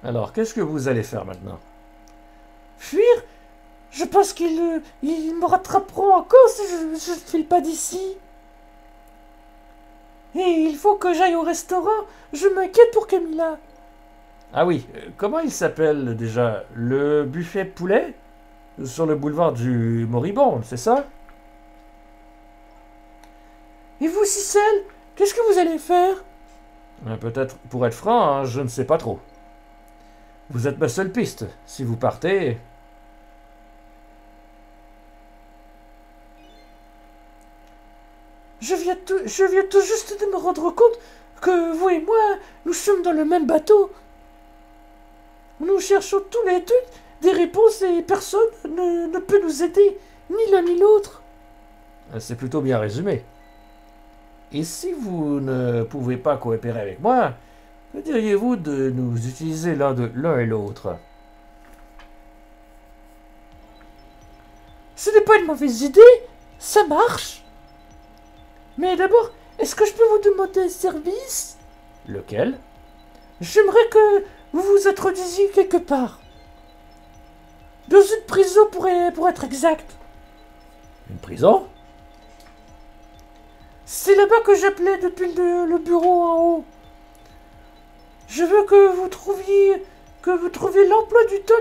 Alors, qu'est-ce que vous allez faire maintenant? Fuir? Je pense qu'ils ils me rattraperont encore si je ne file pas d'ici. Et il faut que j'aille au restaurant. Je m'inquiète pour Camilla. Ah oui, comment il s'appelle déjà? Le buffet poulet? Sur le boulevard du Moribond, c'est ça? Et vous, Cicel, qu'est-ce que vous allez faire? Peut-être, pour être franc, hein, je ne sais pas trop. Vous êtes ma seule piste. Si vous partez... Je viens tout juste de me rendre compte que vous et moi, nous sommes dans le même bateau. Nous cherchons tous les deux des réponses et personne ne peut nous aider, ni l'un ni l'autre. C'est plutôt bien résumé. Et si vous ne pouvez pas coopérer avec moi, que diriez-vous de nous utiliser l'un et l'autre? Ce n'est pas une mauvaise idée, ça marche. Mais d'abord, est-ce que je peux vous demander un service? Lequel? J'aimerais que vous vous introduisiez quelque part. Dans une prison pour être exact. Une prison? C'est là-bas que j'appelais depuis le bureau en haut. Je veux que vous trouviez l'emploi du temps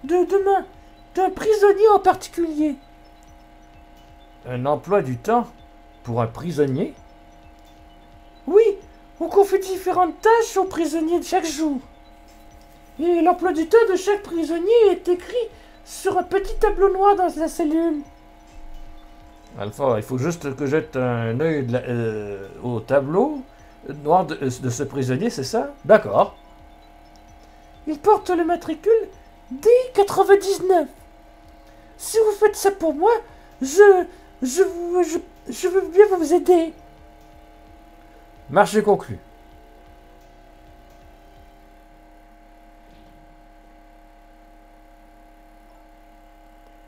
de demain d'un prisonnier en particulier. Un emploi du temps pour un prisonnier? Oui, on confie différentes tâches aux prisonniers de chaque jour. Et l'emploi du temps de chaque prisonnier est écrit sur un petit tableau noir dans la cellule. Alpha, il faut juste que jette un œil au tableau noir de ce prisonnier, c'est ça? D'accord. Il porte le matricule D99. Si vous faites ça pour moi, je veux bien vous aider. Marché conclu.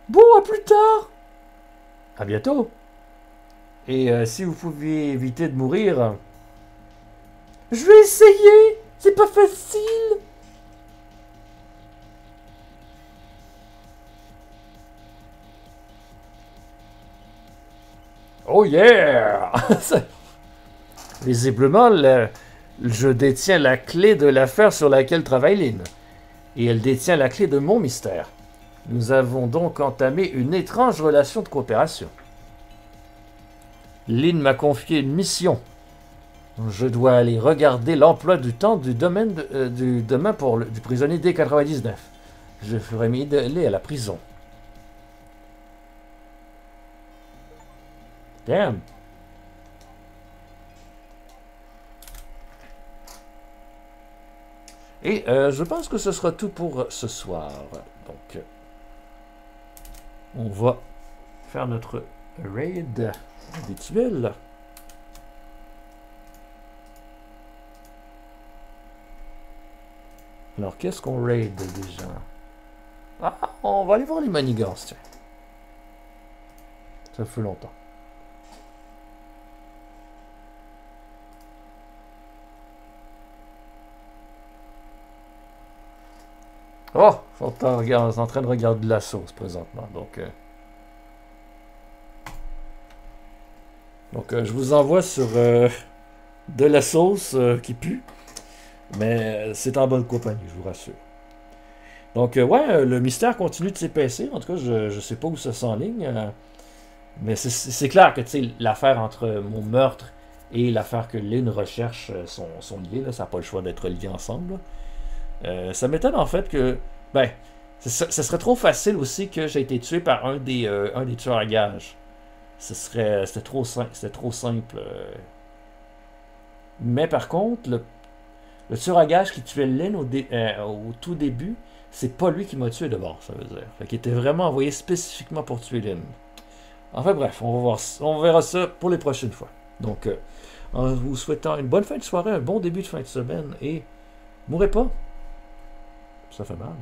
Bon, à plus tard. À bientôt. Et si vous pouviez éviter de mourir... Je vais essayer. C'est pas facile. Oh yeah! Visiblement, je détiens la clé de l'affaire sur laquelle travaille Lynn. Et elle détient la clé de mon mystère. Nous avons donc entamé une étrange relation de coopération. Lynn m'a confié une mission. Je dois aller regarder l'emploi du temps du domaine demain du prisonnier D99. Je ferai m'y aller à la prison. Damn. Et je pense que ce sera tout pour ce soir. Donc, on va faire notre raid habituel. Alors, qu'est-ce qu'on raid déjà? Ah, on va aller voir les manigances, tiens. Ça fait longtemps. Oh, ils sont en train de regarder la sauce présentement. Donc, je vous envoie sur de la sauce qui pue. Mais c'est en bonne compagnie, je vous rassure. Donc, ouais, le mystère continue de s'épaisser. En tout cas, je ne sais pas où ça s'enligne. Mais c'est clair que l'affaire entre mon meurtre et l'affaire que Lynn recherche sont liées. Là, ça n'a pas le choix d'être lié ensemble. Ça m'étonne en fait que... Ben, ça serait trop facile aussi que j'ai été tué par un des tueurs à gages. C'était trop simple. Mais par contre, le tueur à gages qui tuait Lynn au tout début, c'est pas lui qui m'a tué de bord, ça veut dire. Fait qu'il était vraiment envoyé spécifiquement pour tuer Lynn. Enfin bref, on verra ça pour les prochaines fois. Donc, en vous souhaitant une bonne fin de soirée, un bon début de fin de semaine, et mourrez pas. Ça fait mal.